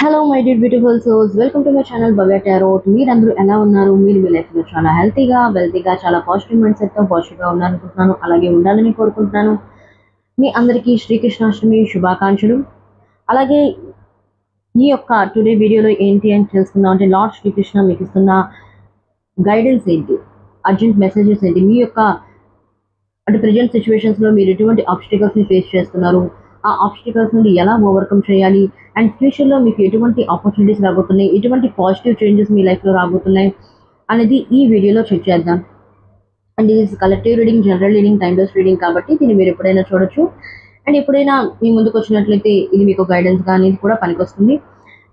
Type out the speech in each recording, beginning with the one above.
Hello my dear beautiful souls, welcome to my channel Bhavya tarot. మీరందరూ ఎలా ఉన్నారు? మీరు మీ లైఫ్లో చాలా హెల్తీగా, వెల్తీగా, చాలా పాజిటివ్ మైండ్ సెట్తో పాజిటివ్గా ఉన్నారనుకుంటున్నాను. అలాగే ఉండాలని కోరుకుంటున్నాను. మీ అందరికీ శ్రీకృష్ణాష్టమి శుభాకాంక్షలు. అలాగే ఈ యొక్క టుడే వీడియోలో ఏంటి అని తెలుసుకుందాం అంటే, లార్డ్ శ్రీకృష్ణ మీకు ఇస్తున్న గైడెన్స్ ఏంటి, అర్జెంట్ మెసేజెస్ ఏంటి, మీ యొక్క అంటే ప్రజెంట్ సిచ్యువేషన్స్లో మీరు ఎటువంటి ఆబ్స్టికల్స్ని ఫేస్ చేస్తున్నారు, ఆ ఆబ్స్టికల్స్ నుండి ఎలా ఓవర్కమ్ చేయాలి, అండ్ ఫ్యూచర్లో మీకు ఎటువంటి ఆపర్చునిటీస్ రాబోతున్నాయి, ఎటువంటి పాజిటివ్ చేంజెస్ మీ లైఫ్లో రాబోతున్నాయి అనేది ఈ వీడియోలో చెక్ చేద్దాం. అండ్ ఇది collective reading, general reading, timeless reading కాబట్టి దీన్ని మీరు ఎప్పుడైనా చూడొచ్చు. అండ్ ఎప్పుడైనా మీ ముందుకు వచ్చినట్లయితే ఇది మీకు గైడెన్స్గా అనేది కూడా పనికొస్తుంది.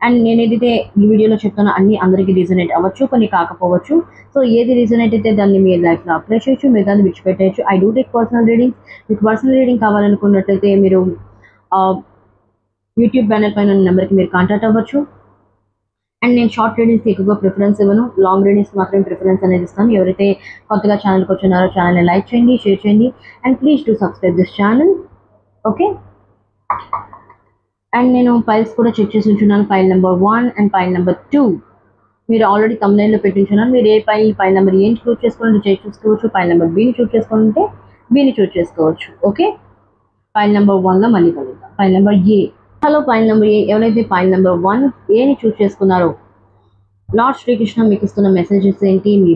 అండ్ నేను ఏదైతే ఈ వీడియోలో చెప్తానో అన్ని అందరికీ రీజనేట్ అవ్వచ్చు, కొన్ని కాకపోవచ్చు. సో ఏది రీజనేట్ అయితే దాన్ని మీ లైఫ్లో అప్లై చేయొచ్చు, మిగతాది విడిచిపెట్టేయచ్చు. I do take personal readings. మీకు పర్సనల్ రీడింగ్ కావాలనుకున్నట్లయితే మీరు యూట్యూబ్ బ్యానర్ పైన నెంబర్కి మీరు కాంటాక్ట్ అవ్వచ్చు. అండ్ నేను షార్ట్ రీడింగ్స్కి ఎక్కువగా ప్రిఫరెన్స్ ఇవ్వను, లాంగ్ రీడింగ్స్ మాత్రమే ప్రిఫరెన్స్ అనేది ఇస్తాను. ఎవరైతే కొత్తగా ఛానల్కి వచ్చినారో ఛానల్ని లైక్ చేయండి, షేర్ చేయండి, and please to subscribe this channel. Okay. And నేను ఫైల్స్ కూడా చెక్ చేసి ఉంచున్నాను, file number 1 and file number 2. మీరు ఆల్రెడీ తమ్నైల్లో పెట్టించున్నాను. మీరు ఏ ఫైల్ నెంబర్ ఏని చూస్ చేసుకోవాలంటే చేసి చూసుకోవచ్చు, ఫైల్ నెంబర్ బిని చూస్ చేసుకోవాలంటే బిని చూస్ చేసుకోవచ్చు. ఓకే. ఫైల్ నెంబర్ 1లో మళ్ళీ కలుద్దాం. File number A. Hello, file number A. ఎవరైతే ఫైల్ నెంబర్ 1 ఏని చూస్ చేసుకున్నారో, లార్డ్ శ్రీకృష్ణ మీకు ఇస్తున్న మెసేజెస్ ఏంటి, మీ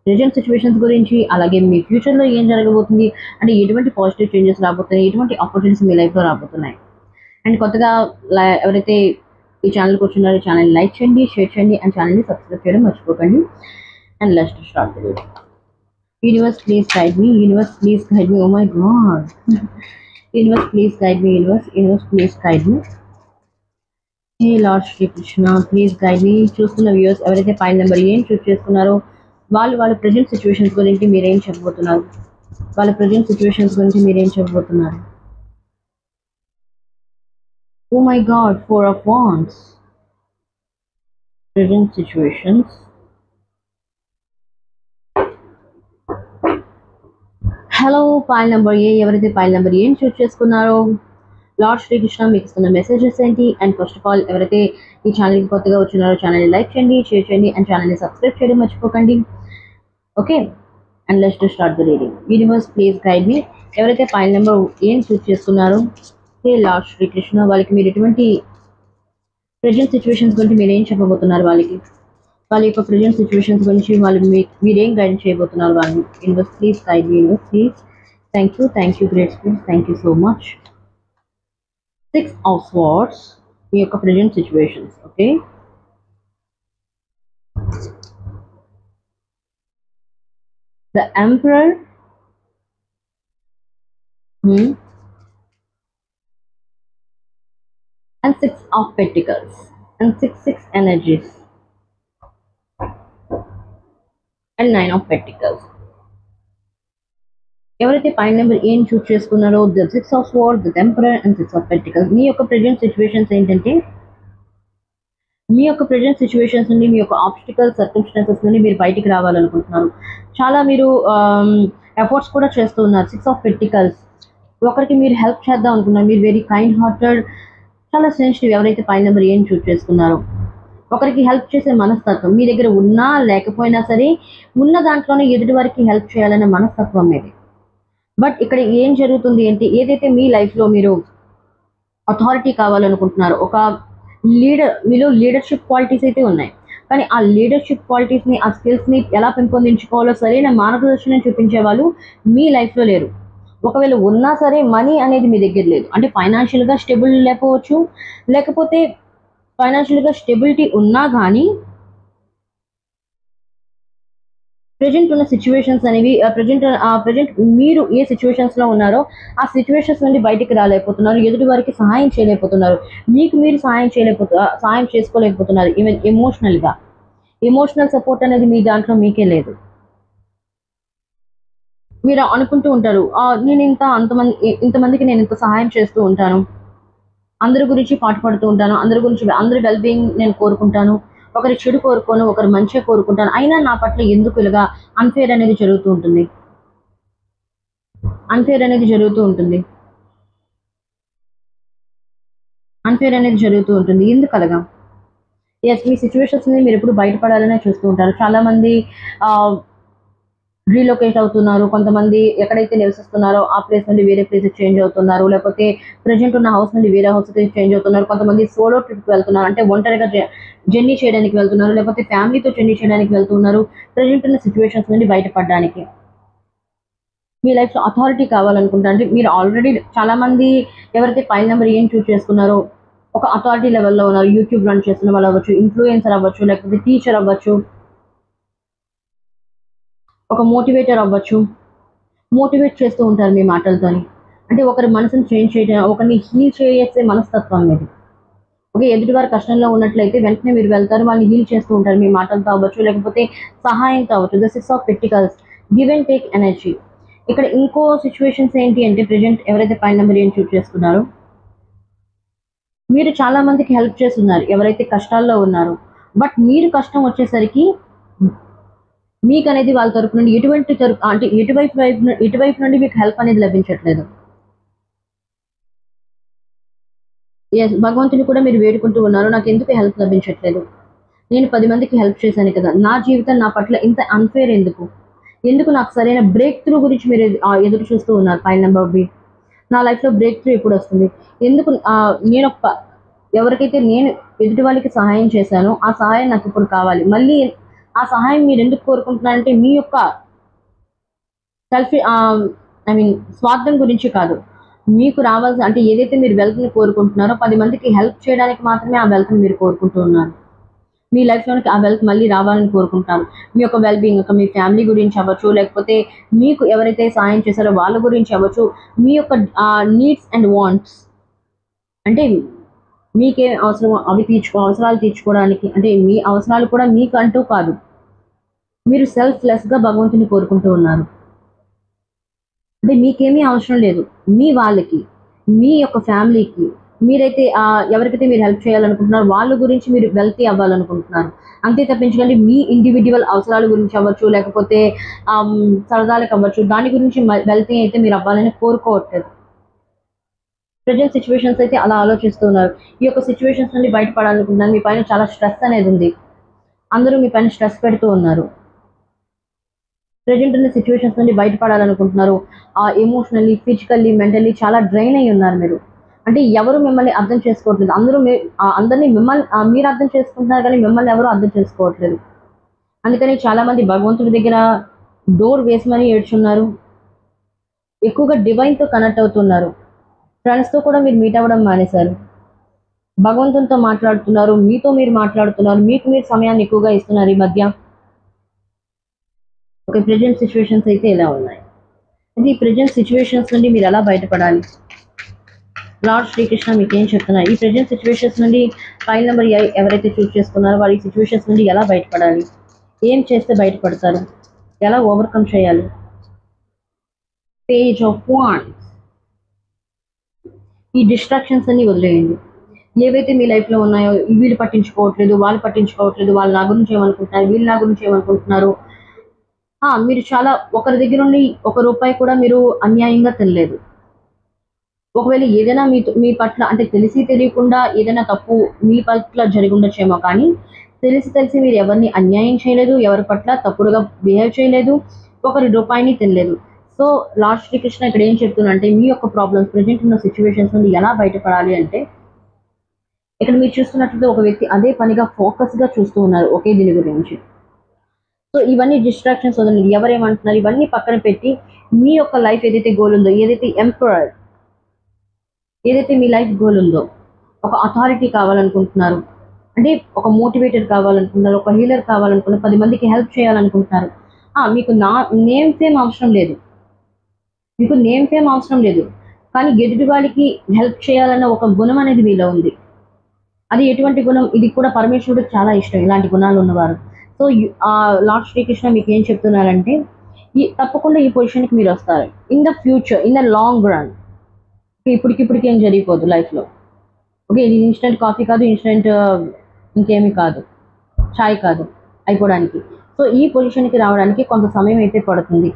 ప్రెజెంట్ సిచ్యువేషన్స్ గురించి, అలాగే మీ ఫ్యూచర్లో ఏం జరగబోతుంది, అంటే ఎటువంటి పాజిటివ్ చేంజెస్ రాబోతున్నాయి, ఎటువంటి ఆపర్చునిటీస్ మీ లైఫ్లో రాబోతున్నాయి. అండ్ కొత్తగా ఎవరైతే ఈ ఛానల్కి వచ్చినారో ఛానల్ లైక్ చేయండి, షేర్ చేయండి, అండ్ ఛానల్ని సబ్స్క్రైబ్ చేయడం మర్చిపోకండి. And let's start the video. Universe please guide me, universe please guide me. Oh my god. Universe please guide me, universe please guide me. Hey lord Shri Krishna please guide me. చూస్తున్న viewers ఎవరైతే file number ఏం చూస్ చేసుకున్నారో వాళ్ళ present situations గురించి మీరేం చెప్పబోతున్నారు, వాళ్ళ present situations గురించి మీరేం చెప్పబోతున్నారు. Oh my God, 4 of Wands. Present situations. Hello, file number A. ఎవరైతే ఫైల్ నెంబర్ ఏని చూస్ చేసుకున్నారో లార్డ్ శ్రీకృష్ణ మీకు ఇస్తున్న మెసేజెస్ ఏంటి. అండ్ ఫస్ట్ ఆఫ్ ఆల్ ఎవరైతే ఈ ఛానల్కి కొత్తగా వచ్చినారో ఛానల్ని లైక్ చేయండి, షేర్ చేయండి, అండ్ ఛానల్ని సబ్స్క్రైబ్ చేయడం మర్చిపోకండి. Okay. And let's to start the reading. Universe please guide me. ఎవరైతే ఫైల్ నెంబర్ ఏని చూస్ చేసుకున్నారో హే లార్డ్ శ్రీకృష్ణ వాళ్ళకి మీరు ఎటువంటి ప్రజెంట్ సిచ్యువేషన్స్ గురించి మీరు ఏం చెప్పబోతున్నారు, వాళ్ళ యొక్క ప్రజెంట్ సిచ్యువేషన్స్ గురించి మీరేం గైడ్ చేయబోతున్నారు వాళ్ళని. Universe please guide me, universe please. Thank you great spirits, thank you so much. 6 of Swords మీ యొక్క present situations. Okay. The emperor, and 6 of Pentacles, and 6 energies, and 9 of Pentacles. ఎవరైతే file number ఏం చూస్ చేసుకున్నారో the 6 of Swords, the emperor, and 6 of Pentacles. మీ యొక్క present situations ఏంటంటే, మీ యొక్క present situations నుండి, మీ యొక్క obstacle circumstances నుండి మీరు బయటికి రావాలనుకుంటున్నారు. చాలా మీరు ఎఫర్ట్స్ కూడా చేస్తూ ఉన్నారు. 6 of Pentacles. ఒకరికి మీరు హెల్ప్ చేద్దాం అనుకున్నారు. మీరు వెరీ కైండ్ హార్టెడ్, చాలా సెన్సిటివ్. ఎవరైతే ఫైల్ నెంబర్ ఏం చూస్ చేసుకున్నారో ఒకరికి హెల్ప్ చేసే మనస్తత్వం మీ దగ్గర ఉన్నా లేకపోయినా సరే, ఉన్న దాంట్లోనే ఎదుటి వారికి హెల్ప్ చేయాలనే మనస్తత్వం మీది. బట్ ఇక్కడ ఏం జరుగుతుంది అంటే, ఏదైతే మీ లైఫ్లో మీరు అథారిటీ కావాలనుకుంటున్నారో, ఒక మీలో లీడర్షిప్ క్వాలిటీస్ అయితే ఉన్నాయి, కానీ ఆ లీడర్షిప్ క్వాలిటీస్ని, ఆ స్కిల్స్ని ఎలా పెంపొందించుకోవాలో సరైన మార్గదర్శనం చూపించే వాళ్ళు మీ లైఫ్లో లేరు. ఒకవేళ ఉన్నా సరే మనీ అనేది మీ దగ్గర లేదు. అంటే ఫైనాన్షియల్గా స్టేబుల్ లేకపోవచ్చు, లేకపోతే ఫైనాన్షియల్గా స్టెబిలిటీ ఉన్నా కానీ ప్రజెంట్ ఉన్న సిచ్యువేషన్స్ అనేవి ప్రజెంట్ మీరు ఏ సిచ్యువేషన్స్లో ఉన్నారో ఆ సిచ్యువేషన్స్ నుండి బయటికి రాలేకపోతున్నారు. ఎదుటి వారికి సహాయం చేయలేకపోతున్నారు. మీకు మీరు సహాయం చేసుకోలేకపోతున్నారు. ఈవెన్ ఎమోషనల్ సపోర్ట్ అనేది మీ దాంట్లో మీకే లేదు. మీరు అనుకుంటూ ఉంటారు, నేను ఇంతమందికి నేను ఇంత సహాయం చేస్తూ ఉంటాను, అందరి గురించి పాటుపడుతూ ఉంటాను, అందరి వెల్బీయింగ్ నేను కోరుకుంటాను, ఒకరి చెడు కోరుకోను, ఒకరి మంచిగా కోరుకుంటాను, అయినా నా పట్ల ఎందుకు ఇలాగా అన్ఫేర్ అనేది జరుగుతూ ఉంటుంది. ఎందుకు అలాగా? ఎస్, మీ సిచ్యువేషన్స్ని మీరు ఎప్పుడు బయటపడాలనే చూస్తూ ఉంటారు. చాలామంది రీలొకేట్ అవుతున్నారు. కొంతమంది ఎక్కడైతే నివసిస్తున్నారో ఆ ప్లేస్ నుండి వేరే ప్లేస్‌కి చేంజ్ అవుతున్నారు. లేకపోతే ప్రెజెంట్ ఉన్న హౌస్ నుండి వేరే హౌస్‌కి చేంజ్ అవుతున్నారు. కొంతమంది సోలో ట్రిప్‌కి వెళ్తున్నారు. అంటే ఒంటరిగా జర్నీ చేయడానికి వెళ్తున్నారు. లేకపోతే ఫ్యామిలీతో జర్నీ చేయడానికి వెళ్తున్నారు. ప్రెజెంట్ ఉన్న సిచ్యువేషన్స్ నుండి బయటపడడానికి. మీ లైఫ్‌లో అథారిటీ కావాలనుకుంటే అంటే మీరు ఆల్రెడీ చాలామంది ఎవరైతే ఫైల్ నంబర్ ఏం చూజ్ చేసుకున్నారో ఒక అథారిటీ లెవెల్‌లో ఉన్నారు. యూట్యూబ్ రన్ చేస్తున్న వాళ్ళు అవ్వచ్చు, ఇన్‌ఫ్లుయెన్సర్ అవ్వచ్చు, లేకపోతే టీచర్ అవ్వచ్చు, ఒక మోటివేటర్ అవ్వచ్చు. మోటివేట్ చేస్తూ ఉంటారు మీ మాటలతోని. అంటే ఒకరి మనసుని చేంజ్ చేయడం, ఒకరిని హీల్ చేసే మనస్తత్వం మీది. ఓకే. ఎదుటివారు కష్టంలో ఉన్నట్లయితే వెంటనే మీరు వెళ్తారు. వాళ్ళని హీల్ చేస్తూ ఉంటారు. మీ మాటలతో అవ్వచ్చు, లేకపోతే సహాయంతో అవ్వచ్చు. The 6 of pentacles give and take energy. ఇక్కడ ఇంకో సిట్యుయేషన్స్ ఏంటి అంటే ప్రెజెంట్ ఎవరైతే ఫైల్ నంబర్ ఏం చూజ్ చేసుకున్నారో, మీరు చాలా మందికి హెల్ప్ చేస్తున్నారు. ఎవరైతే కష్టాల్లో ఉన్నారో. బట్ మీరు కష్టం వచ్చేసరికి మీకనేది వాళ్ళ తరపు నుండి అంటే ఎటువైపు నుండి మీకు హెల్ప్ అనేది లభించట్లేదు. యెస్. భగవంతుని కూడా మీరు వేడుకుంటూ ఉన్నారు. నాకెందుకు హెల్ప్ లభించట్లేదు? నేను 10 మందికి హెల్ప్ చేశాను కదా! నా జీవితం నా పట్ల ఇంత అన్‌ఫెయిర్ ఎందుకు? ఎందుకు నాకు సరైన బ్రేక్ త్రూ గురించి మీరు ఎదురు చూస్తూ ఉన్నారు ఫైల్ నంబర్ బి. నా లైఫ్‌లో బ్రేక్ త్రూ ఎప్పుడొస్తుంది? ఎందుకు ఎవరికైతే నేను ఎదుటి వాళ్ళకి సహాయం చేశానో, ఆ సహాయం నాకిప్పుడు కావాలి. మళ్ళీ ఆ సహాయం మీరెందుకు కోరుకుంటున్నారంటే మీ యొక్క ఐ మీన్ స్వార్థం గురించి కాదు. మీకు రావాల్సిన అంటే ఏదైతే మీరు వెల్త్‌ని కోరుకుంటున్నారో 10 మందికి హెల్ప్ చేయడానికి మాత్రమే ఆ వెల్త్‌ని మీరు కోరుకుంటూ ఉన్నారు. మీ లైఫ్‌లోనికి ఆ వెల్త్ మళ్ళీ రావాలని కోరుకుంటున్నారు. మీ యొక్క వెల్ బీయింగ్ మీ ఫ్యామిలీ గురించి అవ్వచ్చు, లేకపోతే మీకు ఎవరైతే సహాయం చేశారో వాళ్ళ గురించి అవ్వచ్చు, మీ యొక్క నీడ్స్ అండ్ వాంట్స్ అంటే మీకేం అవసరమో అవి అవసరాలు తీర్చుకోవడానికి అంటే మీ అవసరాలు కూడా మీకంటూ కాదు. మీరు సెల్ఫ్‌లెస్‌గా భగవంతుని కోరుకుంటూ ఉన్నారు. అంటే మీకేమీ అవసరం లేదు. మీ వాళ్ళకి, మీ యొక్క ఫ్యామిలీకి మీరైతే ఎవరికైతే మీరు హెల్ప్ చేయాలనుకుంటున్నారో వాళ్ళ గురించి మీరు వెల్తీ అవ్వాలనుకుంటున్నారు. అంతే తప్పించకండి మీ ఇండివిడ్యువల్ అవసరాల గురించి అవ్వచ్చు, లేకపోతే సరదాలకు అవ్వచ్చు, దాని గురించి వెల్తీ అయితే మీరు అవ్వాలని కోరుకోవట్లేదు. ప్రెజెంట్ సిట్యుయేషన్స్ అయితే అలా ఆలోచిస్తూ ఉన్నారు. ఈ యొక్క సిట్యుయేషన్స్ నుండి బయటపడాలనుకుంటున్నారు. మీ పైన చాలా స్ట్రెస్ అనేది ఉంది. అందరూ మీ పైన స్ట్రెస్ పెడుతూ ఉన్నారు. ప్రెజెంట్ ఉన్న సిట్యుయేషన్స్ నుండి బయటపడాలనుకుంటున్నారు. ఎమోషనల్లీ, ఫిజికల్లీ, మెంటల్లీ చాలా డ్రైన్ అయ్యి ఉన్నారు మీరు. అంటే ఎవరు మిమ్మల్ని అర్థం చేసుకోవట్లేదు. అందరిని మీరు అర్థం చేసుకుంటున్నారు కానీ మిమ్మల్ని ఎవరు అర్థం చేసుకోవట్లేదు. అందుకని చాలామంది భగవంతుడి దగ్గర డోర్ వేసి మరీ ఏడ్చున్నారు. ఎక్కువగా డివైన్‌తో కనెక్ట్ అవుతున్నారు. ఫ్రెండ్స్‌తో కూడా మీరు మీట్ అవ్వడం మానేశారు. భగవంతునితో మాట్లాడుతున్నారు. మీతో మీరు మాట్లాడుతున్నారు. మీకు మీరు సమయాన్ని ఎక్కువగా ఇస్తున్నారు ఈ మధ్య. ఓకే. ప్రెజెంట్ సిట్యుయేషన్స్ అయితే ఇలా ఉన్నాయి. అయితే ఈ ప్రెజెంట్ సిట్యుయేషన్స్ నుండి మీరు ఎలా బయటపడాలి? లార్డ్ శ్రీకృష్ణ మీకేం చెప్తున్నారు? ఈ ప్రెజెంట్ సిట్యుయేషన్స్ నుండి ఫైల్ నంబర్ ఎవరైతే చూజ్ చేసుకున్నారో వారు ఈ సిట్యుయేషన్స్ నుండి ఎలా బయటపడాలి? ఏం చేస్తే బయటపడతారు? ఎలా ఓవర్‌కమ్ చేయాలి? Page of wands. ఈ డిస్ట్రాక్షన్స్ అన్ని వదిలేయండి. ఏవైతే మీ లైఫ్‌లో ఉన్నాయో వీళ్ళు పట్టించుకోవట్లేదు, వాళ్ళు పట్టించుకోవట్లేదు, వాళ్ళు నా గురించి ఏమనుకుంటున్నారు, వీళ్ళు నా గురించి ఏమనుకుంటున్నారు. మీరు చాలా ఒకరి దగ్గర నుండి ఒక రూపాయి కూడా మీరు అన్యాయంగా తినలేదు. ఒకవేళ ఏదైనా మీ పట్ల అంటే తెలిసి తెలియకుండా ఏదైనా తప్పు మీ పట్ల జరిగి ఉండొచ్చేమో కానీ, తెలిసి మీరు ఎవరిని అన్యాయం చేయలేదు, ఎవరి పట్ల తప్పుడుగా బిహేవ్ చేయలేదు, ఒకరి రూపాయిని తినలేదు. సో, లార్డ్ శ్రీకృష్ణ ఇక్కడ ఏం చెప్తున్నారంటే మీ యొక్క ప్రాబ్లమ్స్ ప్రెజెంట్ ఉన్న సిట్యుయేషన్స్ నుండి ఎలా బయటపడాలి అంటే, ఇక్కడ మీరు చూస్తున్నట్లయితే ఒక వ్యక్తి అదే పనిగా ఫోకస్‌గా చూస్తూ ఉన్నారు ఒకే దీని గురించి. సో, ఇవన్నీ డిస్ట్రాక్షన్స్ వదలండి. ఎవరేమంటున్నారు ఇవన్నీ పక్కన పెట్టి, మీ యొక్క లైఫ్ ఏదైతే గోల్ ఉందో, ఏదైతే మీ లైఫ్ గోల్ ఉందో, ఒక అథారిటీ కావాలనుకుంటున్నారు. అంటే ఒక మోటివేటర్ కావాలనుకుంటున్నారు, ఒక హీలర్ కావాలనుకుంటున్నారు, 10 మందికి హెల్ప్ చేయాలనుకుంటున్నారు. మీకు నేమ్ ఫేమ్ అవసరం లేదు. మీకు నేమ్ ఫేమ్ అవసరం లేదు. కానీ ఎదుటి వాళ్ళకి హెల్ప్ చేయాలన్న ఒక గుణం అనేది మీలో ఉంది. అది ఎటువంటి గుణం? ఇది కూడా పరమేశ్వరుడికి చాలా ఇష్టం ఇలాంటి గుణాలు ఉన్నవారు. సో, లార్డ్ శ్రీకృష్ణ మీకేం చెప్తున్నారంటే, తప్పకుండా ఈ పొజిషన్‌కి మీరొస్తారు. In the future, in the long run. ఇప్పటికిప్పటికి ఏం జరిగిపోదు లైఫ్‌లో. ఓకే. ఇది ఇన్‌స్టంట్ కాఫీ కాదు, ఇన్‌స్టంట్ ఇంకేమి కాదు. చాయ్ కాదు అయిపోవడానికి. సో, ఈ పొజిషన్‌కి రావడానికి కొంత సమయం అయితే పడుతుంది.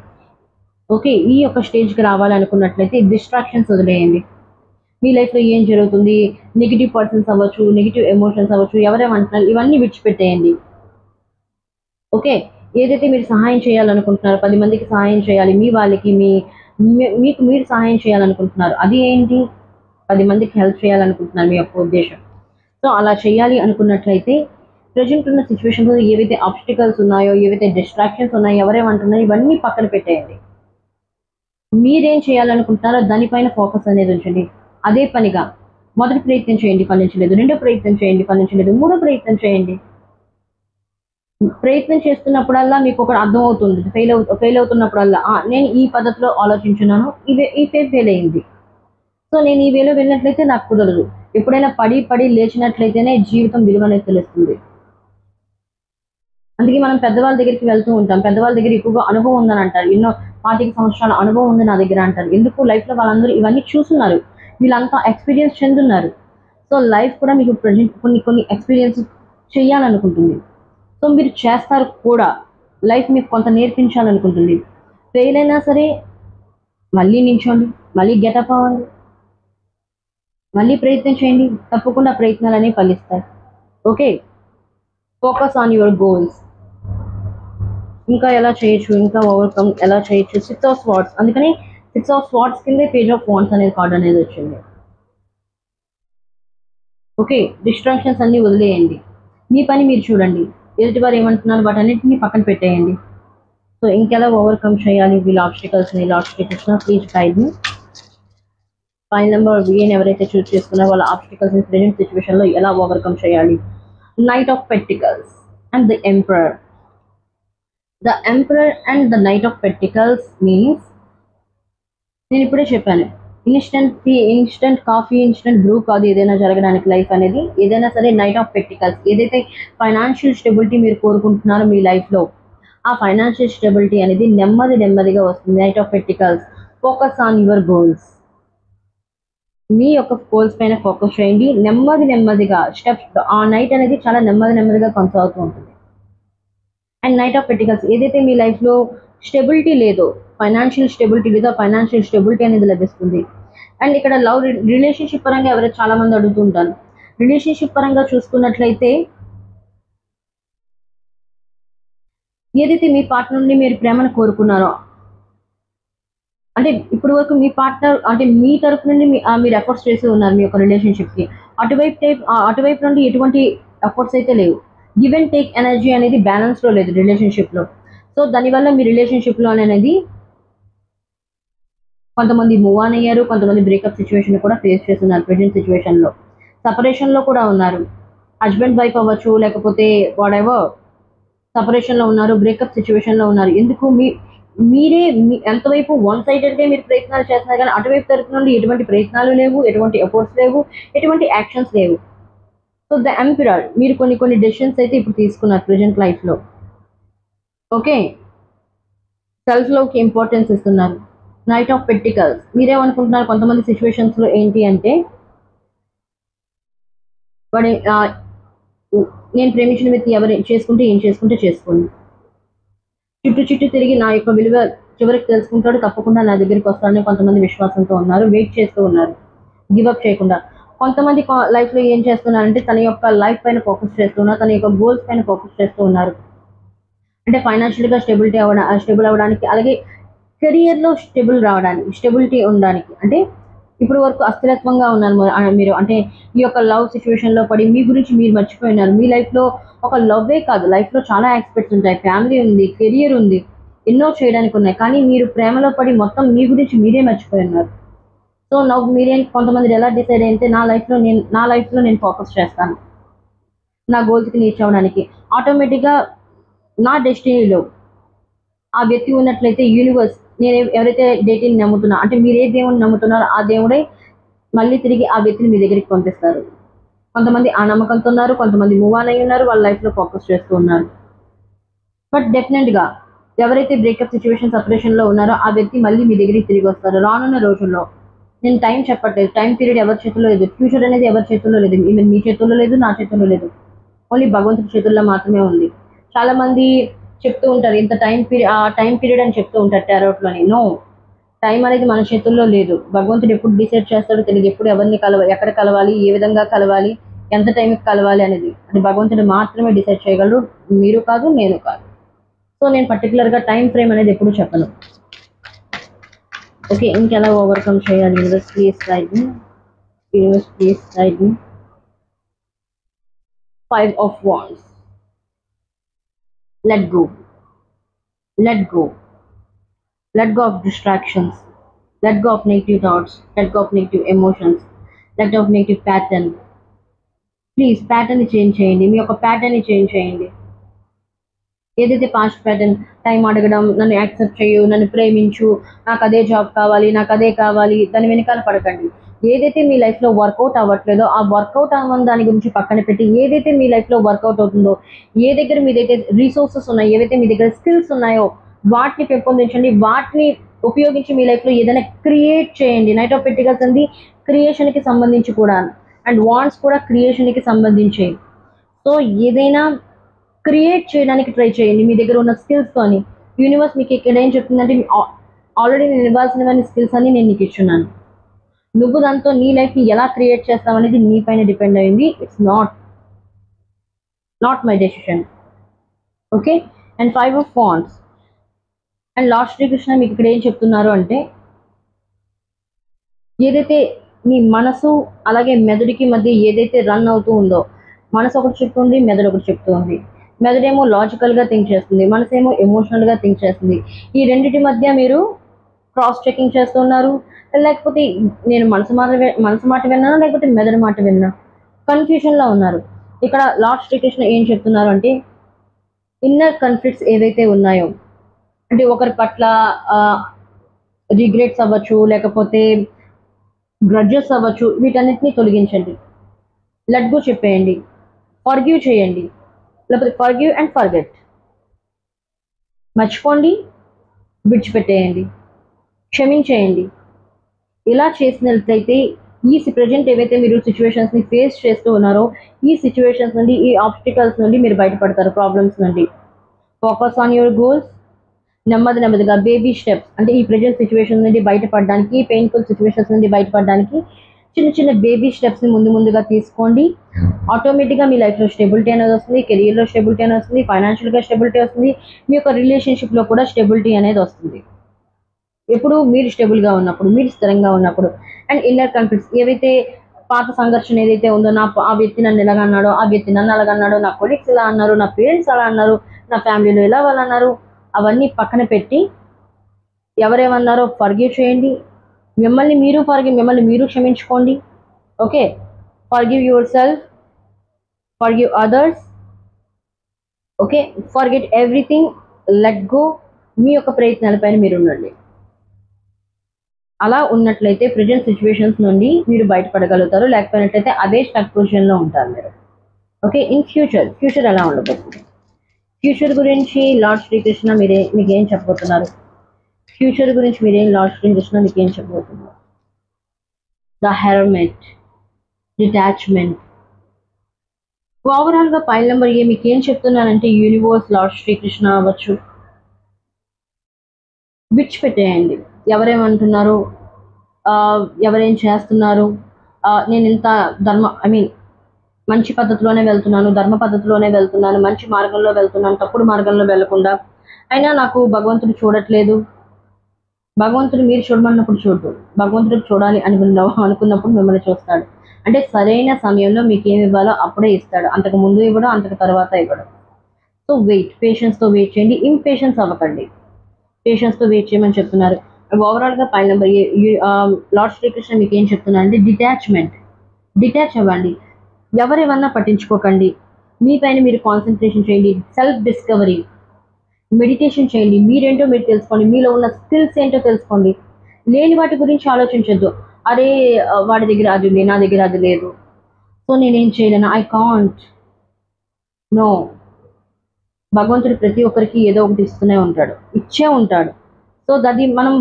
ఓకే. ఈ యొక్క స్టేజ్‌కి రావాలనుకున్నట్లయితే డిస్ట్రాక్షన్స్ వదిలేయండి. మీ లైఫ్లో ఏం జరుగుతుంది, నెగిటివ్ పర్సన్స్ అవ్వచ్చు, నెగిటివ్ ఎమోషన్స్ అవ్వచ్చు, ఎవరేమంటున్నారు, ఇవన్నీ విడిచిపెట్టేయండి. ఓకే, ఏదైతే మీరు సహాయం చేయాలనుకుంటున్నారో 10 మందికి సహాయం చేయాలి, మీ వాళ్ళకి మీకు మీరు సహాయం చేయాలనుకుంటున్నారు, అది ఏంటి, 10 మందికి హెల్ప్ చేయాలనుకుంటున్నారు మీ యొక్క ఉద్దేశం. సో అలా చేయాలి అనుకున్నట్లయితే ప్రజెంట్ ఉన్న సిచ్యువేషన్లో ఏవైతే ఆబ్స్టికల్స్ ఉన్నాయో, ఏవైతే డిస్ట్రాక్షన్స్ ఉన్నాయో, ఎవరేమంటున్నారో ఇవన్నీ పక్కన పెట్టేయండి. మీరేం చేయాలనుకుంటున్నారో దానిపైన ఫోకస్ అనేది ఉంచండి. అదే పనిగా మొదటి ప్రయత్నం చేయండి, ఫలించలేదు. రెండో ప్రయత్నం చేయండి, ఫలించలేదు. మూడో ప్రయత్నం చేయండి. ప్రయత్నం చేస్తున్నప్పుడల్లా మీకు ఒకటి అర్థమవుతుంది. ఫెయిల్ అవుతున్నప్పుడల్లా నేను ఈ పద్ధతిలో ఆలోచించున్నాను, ఈ ఫెయిల్ అయింది. సో నేను ఈ వేలో వెళ్ళినట్లయితే నాకు కుదరదు. ఎప్పుడైనా పడి పడి లేచినట్లయితేనే జీవితం విలువ అనేది తెలుస్తుంది. అందుకే మనం పెద్దవాళ్ళ దగ్గరికి వెళ్తూ ఉంటాం. పెద్దవాళ్ళ దగ్గర ఎక్కువగా అనుభవం ఉందని అంటారు. ఎన్నో 25 సంవత్సరాల అనుభవం ఉంది నా దగ్గర అంటారు. ఎందుకు, లైఫ్లో వాళ్ళందరూ ఇవన్నీ చూస్తున్నారు, వీళ్ళంతా ఎక్స్పీరియన్స్ చెందున్నారు. సో లైఫ్ కూడా మీకు ప్రజెంట్ కొన్ని ఎక్స్పీరియన్స్ చేయాలనుకుంటుంది. సో మీరు చేస్తారు కూడా. లైఫ్ మీకు కొంత నేర్పించాలనుకుంటుంది. ఫెయిల్ అయినా సరే మళ్ళీ నించోండి, మళ్ళీ గెటప్ అవ్వండి, మళ్ళీ ప్రయత్నం చేయండి. తప్పకుండా ప్రయత్నాలు అనేవి ఫలిస్తాయి. Okay, focus on your goals. ఇంకా ఎలా చేయొచ్చు, ఇంకా ఓవర్కమ్ ఎలా చేయొచ్చు. 6 ఆఫ్ స్వార్డ్స్, అందుకని 6 ఆఫ్ స్వార్డ్స్ కిందే పేజ్ ఆఫ్ వాండ్స్ అనేది కార్డ్ అనేది వచ్చింది. ఓకే, డిస్ట్రాక్షన్స్ అన్ని వదిలేయండి, మీ పని మీరు చూడండి. ఎదుటి వారు ఏమంటున్నారు వాటన్నిటిని పక్కన పెట్టేయండి. సో ఇంకెలా ఓవర్కమ్ చేయాలి వీళ్ళ ఆబ్స్టికల్స్ని, lord Shri Krishna please guide me. File number BN ఎవరైతే చూస్ చేసుకున్నారో వాళ్ళ ఆబ్స్టికల్స్ని ప్రెజెంట్ సిచ్యువేషన్లో ఎలా ఓవర్కమ్ చేయాలి. Night of pentacles and the emperor. The Emperor and the Knight of Pentacles means, నేను ఇప్పుడే చెప్పాను, instant tea, instant coffee, instant Bru కాదు ఏదైనా జరగడానికి లైఫ్ అనేది. ఏదైనా సరే నైట్ ఆఫ్ పెంటికల్స్, ఏదైతే ఫైనాన్షియల్ స్టెబిలిటీ మీరు కోరుకుంటున్నారో మీ లైఫ్లో, ఆ ఫైనాన్షియల్ స్టెబిలిటీ అనేది నెమ్మదిగా వస్తుంది. Knight of pentacles. Focus on your goals. మీ యొక్క గోల్స్ పైన ఫోకస్ చేయండి. నెమ్మదిగా స్టెప్స్. ఆ నైట్ అనేది చాలా నెమ్మదిగా కొనసాగుతూ ఉంటుంది. అండ్ నైట్ ఆఫ్ పెంటికల్స్, ఏదైతే మీ లైఫ్లో స్టెబిలిటీ లేదో, ఫైనాన్షియల్ స్టెబిలిటీ లేదో, ఫైనాన్షియల్ స్టెబిలిటీ అనేది లభిస్తుంది. అండ్ ఇక్కడ లవ్ రిలేషన్షిప్ పరంగా ఎవరైతే చాలా మంది అడుగుతుంటారు. రిలేషన్షిప్ పరంగా చూసుకున్నట్లయితే ఏదైతే మీ పార్ట్నర్ నుండి మీరు ప్రేమను కోరుకున్నారో, అంటే ఇప్పటి వరకు మీ పార్ట్నర్ అంటే మీ తరపు నుండి మీరు ఎఫర్ట్స్ చేస్తూ ఉన్నారు మీ యొక్క రిలేషన్షిప్కి. అటువైపు నుండి ఎటువంటి ఎఫర్ట్స్ అయితే లేవు. గివ్ అండ్ టేక్ ఎనర్జీ అనేది బ్యాలెన్స్లో లేదు రిలేషన్షిప్లో. సో దానివల్ల మీ రిలేషన్షిప్లో అనేది కొంతమంది మూవ్ ఆన్ అయ్యారు, కొంతమంది బ్రేకప్ సిచ్యువేషన్ కూడా ఫేస్ చేస్తున్నారు. ప్రెజెంట్ సిచ్యువేషన్లో సపరేషన్లో కూడా ఉన్నారు. హస్బెండ్ వైఫ్ అవ్వచ్చు, లేకపోతే వాట్ ఎవర్ సపరేషన్లో ఉన్నారు, బ్రేకప్ సిచ్యువేషన్లో ఉన్నారు. ఎందుకు, మీరే ఎంతవైపు వన్ సైడెడ్గా మీరు ప్రయత్నాలు చేస్తున్నారు, కానీ అటువైపు తరపు నుండి ఎటువంటి ప్రయత్నాలు లేవు, ఎటువంటి ఎఫర్ట్స్ లేవు, ఎటువంటి యాక్షన్స్ లేవు. సో ద ఎంపరర్, మీరు కొన్ని డెసిషన్స్ అయితే ఇప్పుడు తీసుకున్నారు ప్రెజెంట్ లైఫ్లో. ఓకే, సెల్ఫ్ లవ్కి ఇంపార్టెన్స్ ఇస్తున్నారు. నైట్ ఆఫ్ పెంటికల్స్, మీరేమనుకుంటున్నారు కొంతమంది సిచ్యువేషన్స్లో ఏంటి అంటే, వాడి నేను ప్రేమించిన వ్యక్తి ఎవరు చేసుకుంటే చేసుకోండి, చుట్టూ తిరిగి నా యొక్క విలువ చివరికి తెలుసుకుంటాడు, తప్పకుండా నా దగ్గరికి వస్తాడని కొంతమంది విశ్వాసంతో ఉన్నారు, వెయిట్ చేస్తూ ఉన్నారు, గివప్ చేయకుండా. కొంతమంది లైఫ్లో ఏం చేస్తున్నారంటే తన యొక్క లైఫ్ పైన ఫోకస్ చేస్తున్నారు, తన యొక్క గోల్స్ పైన ఫోకస్ చేస్తూ ఉన్నారు. అంటే ఫైనాన్షియల్గా స్టేబుల్ అవ్వడానికి, అలాగే కెరియర్లో స్టెబిలిటీ ఉండడానికి. అంటే ఇప్పుడు వరకు అస్థిరత్వంగా ఉన్నారు మీరు, అంటే ఈ యొక్క లవ్ సిచ్యువేషన్లో పడి మీ గురించి మీరు మర్చిపోయినారు. మీ లైఫ్లో ఒక లవ్వే కాదు, లైఫ్లో చాలా ఆస్పెక్ట్స్ ఉంటాయి. ఫ్యామిలీ ఉంది, కెరియర్ ఉంది, ఎన్నో చేయడానికి ఉన్నాయి. కానీ మీరు ప్రేమలో పడి మొత్తం మీ గురించి మీరే మర్చిపోయినారు. సో మీరేం కొంతమంది ఎలా డిసైడ్ అయితే నా లైఫ్లో నేను ఫోకస్ చేస్తాను నా గోల్స్కి రీచ్ అవ్వడానికి. ఆటోమేటిక్గా నా డెస్టినీలో ఆ వ్యక్తి ఉన్నట్లయితే యూనివర్స్, నేను ఎవరైతే డేటిని నమ్ముతున్నా, అంటే మీరు ఏ దేవుని నమ్ముతున్నారో ఆ దేవుడే మళ్ళీ తిరిగి ఆ వ్యక్తిని మీ దగ్గరికి పంపిస్తారు. కొంతమంది ఆ నమ్మకంతో ఉన్నారు, కొంతమంది మూవ్ ఆన్ అయ్యి ఉన్నారు, వాళ్ళ లైఫ్లో ఫోకస్ చేస్తూ ఉన్నారు. బట్ డెఫినెట్గా ఎవరైతే బ్రేకప్ సిచ్యువేషన్ సపరేషన్లో ఉన్నారో ఆ వ్యక్తి మళ్ళీ మీ దగ్గరికి తిరిగి వస్తారు రానున్న రోజుల్లో. నేను టైం చెప్పట్లేదు, టైం పీరియడ్ ఎవరి చేతుల్లో లేదు, ఫ్యూచర్ అనేది ఎవరి చేతుల్లో లేదు, ఈవెన్ మీ చేతుల్లో లేదు, నా చేతుల్లో లేదు, ఓన్లీ భగవంతుడి చేతుల్లో మాత్రమే ఉంది. చాలామంది చెప్తూ ఉంటారు ఇంత టైం పీరియడ్ అని చెప్తూ ఉంటారు టారోట్లోని. నో, టైం అనేది మన చేతుల్లో లేదు. భగవంతుడు ఎప్పుడు డిసైడ్ చేస్తాడో తెలియదు. ఎప్పుడు ఎవరిని ఎక్కడ కలవాలి, ఏ విధంగా కలవాలి, ఎంత టైంకి కలవాలి అనేది అది భగవంతుడు మాత్రమే డిసైడ్ చేయగలరు. మీరు కాదు, నేను కాదు. సో నేను పర్టికులర్గా టైం ఫ్రేమ్ అనేది ఎప్పుడు చెప్పను. ఓకే, ఇంకెలా ఓవర్కమ్ చేయాలి? Universe please guide me. Universe please guide me. 5 of Wands. Let go. Let go. Let go of distractions. Let go of negative thoughts. Let go of negative emotions. Let go of negative pattern. Please ప్యాటర్న్ని change చేయండి. మీ యొక్క ప్యాటర్న్ని change చేయండి. ఏదైతే past pattern, time అడగడం, నన్ను accept చేయు, నన్ను ప్రేమించు, నాకు అదే జాబ్ కావాలి, నాకు అదే కావాలి, దాని వెనకాల పడకండి. ఏదైతే మీ లైఫ్లో వర్కౌట్ అవ్వట్లేదో ఆ వర్కౌట్ అవ్వని దాని గురించి పక్కన పెట్టి ఏదైతే మీ లైఫ్లో వర్కౌట్ అవుతుందో, ఏ దగ్గర మీ దగ్గర రిసోర్సెస్ ఉన్నాయో, ఏవైతే మీ దగ్గర స్కిల్స్ ఉన్నాయో వాటిని పెంపొందించండి. వాటిని ఉపయోగించి మీ లైఫ్లో ఏదైనా క్రియేట్ చేయండి. నైట్ ఆఫ్ పెంటికల్స్ అనేది క్రియేషన్కి సంబంధించి కూడా, అండ్ వాండ్స్ కూడా క్రియేషన్కి సంబంధించేవి. సో ఏదైనా క్రియేట్ చేయడానికి ట్రై చేయండి మీ దగ్గర ఉన్న స్కిల్స్తోని. యూనివర్స్ మీకు ఇక్కడ ఏం చెప్తుందంటే, ఆల్రెడీ నేను ఇవ్వాల్సినవన్నీ స్కిల్స్ అని నేను నీకు ఇచ్చున్నాను. నువ్వు దాంతో నీ లైఫ్ని ఎలా క్రియేట్ చేస్తావు అనేది నీ పైన డిపెండ్ అయింది. It's not my decision. Okay, and 5 of Wands. And lord Srikrishna మీకు ఇక్కడ ఏం చెప్తున్నారు అంటే, ఏదైతే మీ మనసు అలాగే మెదడుకి మధ్య ఏదైతే రన్ అవుతూ ఉందో, మనసు ఒకటి చెప్తుంది, మెదడు ఒకటి చెప్తుంది. మెదడేమో లాజికల్గా థింక్ చేస్తుంది, మనసేమో ఎమోషనల్గా థింక్ చేస్తుంది. ఈ రెండింటి మధ్య మీరు క్రాస్ చెకింగ్ చేస్తున్నారు. లేకపోతే నేను మనసు మాట విన్నానా, లేకపోతే మెదడు మాట విన్నా, కన్ఫ్యూషన్లో ఉన్నారు. ఇక్కడ లార్డ్ శ్రీకృష్ణ ఏం చెప్తున్నారు అంటే, ఇన్నర్ కాన్ఫ్లిక్ట్స్ ఏవైతే ఉన్నాయో, అంటే ఒకరి పట్ల రిగ్రెట్స్ అవ్వచ్చు, లేకపోతే గ్రడ్జెస్ అవ్వచ్చు, వీటన్నిటిని తొలగించండి. లెట్ గో చెప్పేయండి. ఫర్గివ్ చేయండి, లేకపోతే ఫర్గివ్ అండ్ ఫర్గెట్. మర్చిపోండి, విడిచిపెట్టేయండి, క్షమించేయండి. ఇలా చేసినట్లయితే ఈ ప్రజెంట్ ఏవైతే మీరు సిచ్యువేషన్స్ని ఫేస్ చేస్తూ ఉన్నారో, ఈ సిచ్యువేషన్స్ నుండి, ఈ ఆబ్స్టికల్స్ నుండి మీరు బయటపడతారు, ప్రాబ్లమ్స్ నుండి. Focus on your goals. నెమ్మదిగా బేబీ స్టెప్స్, అంటే ఈ ప్రెజెంట్ సిచ్యువేషన్ నుండి బయటపడడానికి, పెయిన్ఫుల్ సిచ్యువేషన్స్ నుండి బయటపడడానికి చిన్న బేబీ స్టెప్స్ని ముందుగా తీసుకోండి. ఆటోమేటిక్గా మీ లైఫ్లో స్టెబిలిటీ అనేది వస్తుంది, కెరియర్లో స్టెబిలిటీ అనేది వస్తుంది, ఫైనాన్షియల్గా స్టెబిలిటీ వస్తుంది, మీ యొక్క రిలేషన్షిప్లో కూడా స్టెబిలిటీ అనేది వస్తుంది. ఎప్పుడు మీరు స్టేబుల్గా ఉన్నప్పుడు, మీరు స్థిరంగా ఉన్నప్పుడు. అండ్ ఇన్నర్ కాన్ఫ్లిక్ట్స్ ఏవైతే పాత సంఘర్షణ ఏదైతే ఉందో, ఆ వ్యక్తి నన్ను ఎలాగ అన్నాడో, ఆ వ్యక్తి నన్ను అలాగన్నాడో, నా కొలీగ్స్ ఎలా అన్నారు, నా పేరెంట్స్ అలా అన్నారు, నా ఫ్యామిలీలో ఎలా వాళ్ళు అన్నారు, అవన్నీ పక్కన పెట్టి ఎవరేమన్నారో ఫర్గివ్ చేయండి. మిమ్మల్ని మీరు క్షమించుకోండి. Okay, forgive yourself, forgive others. Okay, forget everything, let go. మీ యొక్క ప్రయత్నాలపైన మీరు ఉండండి. అలా ఉన్నట్లయితే ప్రజెంట్ సిచ్యువేషన్స్ నుండి మీరు బయటపడగలుగుతారు. లేకపోయినట్లయితే అదే స్టక్ పొజిషన్లో ఉంటారు మీరు. ఓకే, ఇన్ ఫ్యూచర్ ఎలా ఉండబోతుంది? ఫ్యూచర్ గురించి లార్డ్ శ్రీకృష్ణ మీకు ఏం చెప్పబోతున్నారు? ఫ్యూచర్ గురించి లార్డ్ శ్రీకృష్ణ మీకు ఏం చెప్పబోతున్నారు? The hermit, detachment. ఓవరాల్గా ఫైల్ నెంబర్ ఏ మీకు ఏం చెప్తున్నానంటే, యూనివర్స్, లార్డ్ శ్రీకృష్ణ అవ్వచ్చు, విడిచిపెట్టేయండి. ఎవరేమంటున్నారు, ఎవరేం చేస్తున్నారు, నేను ఇంత మంచి పద్ధతిలోనే వెళ్తున్నాను, ధర్మ పద్ధతిలోనే వెళ్తున్నాను, మంచి మార్గంలో వెళ్తున్నాను, తప్పుడు మార్గంలో వెళ్లకుండా, అయినా నాకు భగవంతుడు చూడట్లేదు. భగవంతుడు మీరు చూడమన్నప్పుడు చూడు, భగవంతుడికి చూడాలి అనుకున్నప్పుడు మిమ్మల్ని చూస్తాడు. అంటే సరైన సమయంలో మీకు ఏమి ఇవ్వాలో అప్పుడే ఇస్తాడు. అంతకు ముందు ఇవ్వడం, అంతకు తర్వాత ఇవ్వడం. సో పేషెన్స్తో వెయిట్ చేయండి, ఇంపేషెన్స్ అవ్వకండి. పేషెన్స్తో వెయిట్ చేయమని చెప్తున్నారు. ఓవరాల్గా ఫైల్ నెంబర్ లార్డ్ శ్రీకృష్ణ మీకు ఏం చెప్తున్నారు అంటే, డిటాచ్ అవ్వండి. ఎవరేమన్నా పట్టించుకోకండి. మీ పైన మీరు కాన్సన్ట్రేషన్ చేయండి. సెల్ఫ్ డిస్కవరీ, మెడిటేషన్ చేయండి. మీరేంటో మీరు తెలుసుకోండి, మీలో ఉన్న స్కిల్స్ ఏంటో తెలుసుకోండి. లేని వాటి గురించి ఆలోచించొద్దు. అరే వాడి దగ్గర అది ఉంది, నా దగ్గర అది లేదు, సో నేనేం చేయలేను, ఐ కాంట్. నో, భగవంతుడు ప్రతి ఒక్కరికి ఏదో ఒకటి ఇచ్చే ఉంటాడు. సో అది మనం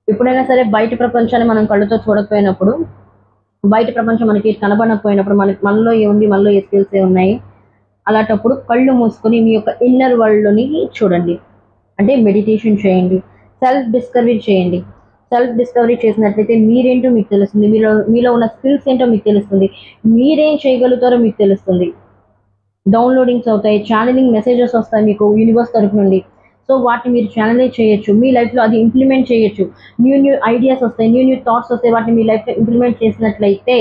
ఎప్పుడైనా సరే బయట ప్రపంచాన్ని మనం కళ్ళతో చూడకపోయినప్పుడు, బయట ప్రపంచం మనకి కనబడకపోయినప్పుడు, మనలో ఏముంది, మనలో ఏ స్కిల్స్ ఉన్నాయి, అలాంటప్పుడు కళ్ళు మూసుకొని మీ యొక్క ఇన్నర్ వరల్డ్ని చూడండి. అంటే మెడిటేషన్ చేయండి, సెల్ఫ్ డిస్కవరీ చేయండి. సెల్ఫ్ డిస్కవరీ చేసినట్లయితే మీరేంటో మీకు తెలుస్తుంది, మీలో ఉన్న స్కిల్స్ ఏంటో మీకు తెలుస్తుంది, మీరేం చేయగలుగుతారో మీకు తెలుస్తుంది. డౌన్లోడింగ్స్ అవుతాయి, ఛానలింగ్ మెసేజెస్ వస్తాయి మీకు యూనివర్స్ తరపు నుండి. సో వాటిని మీరు ఛానలైజ్ చేయొచ్చు, మీ లైఫ్లో అది ఇంప్లిమెంట్ చేయొచ్చు. న్యూ ఐడియాస్ వస్తాయి, న్యూ థాట్స్ వస్తాయి. వాటిని మీ లైఫ్లో ఇంప్లిమెంట్ చేసినట్లయితే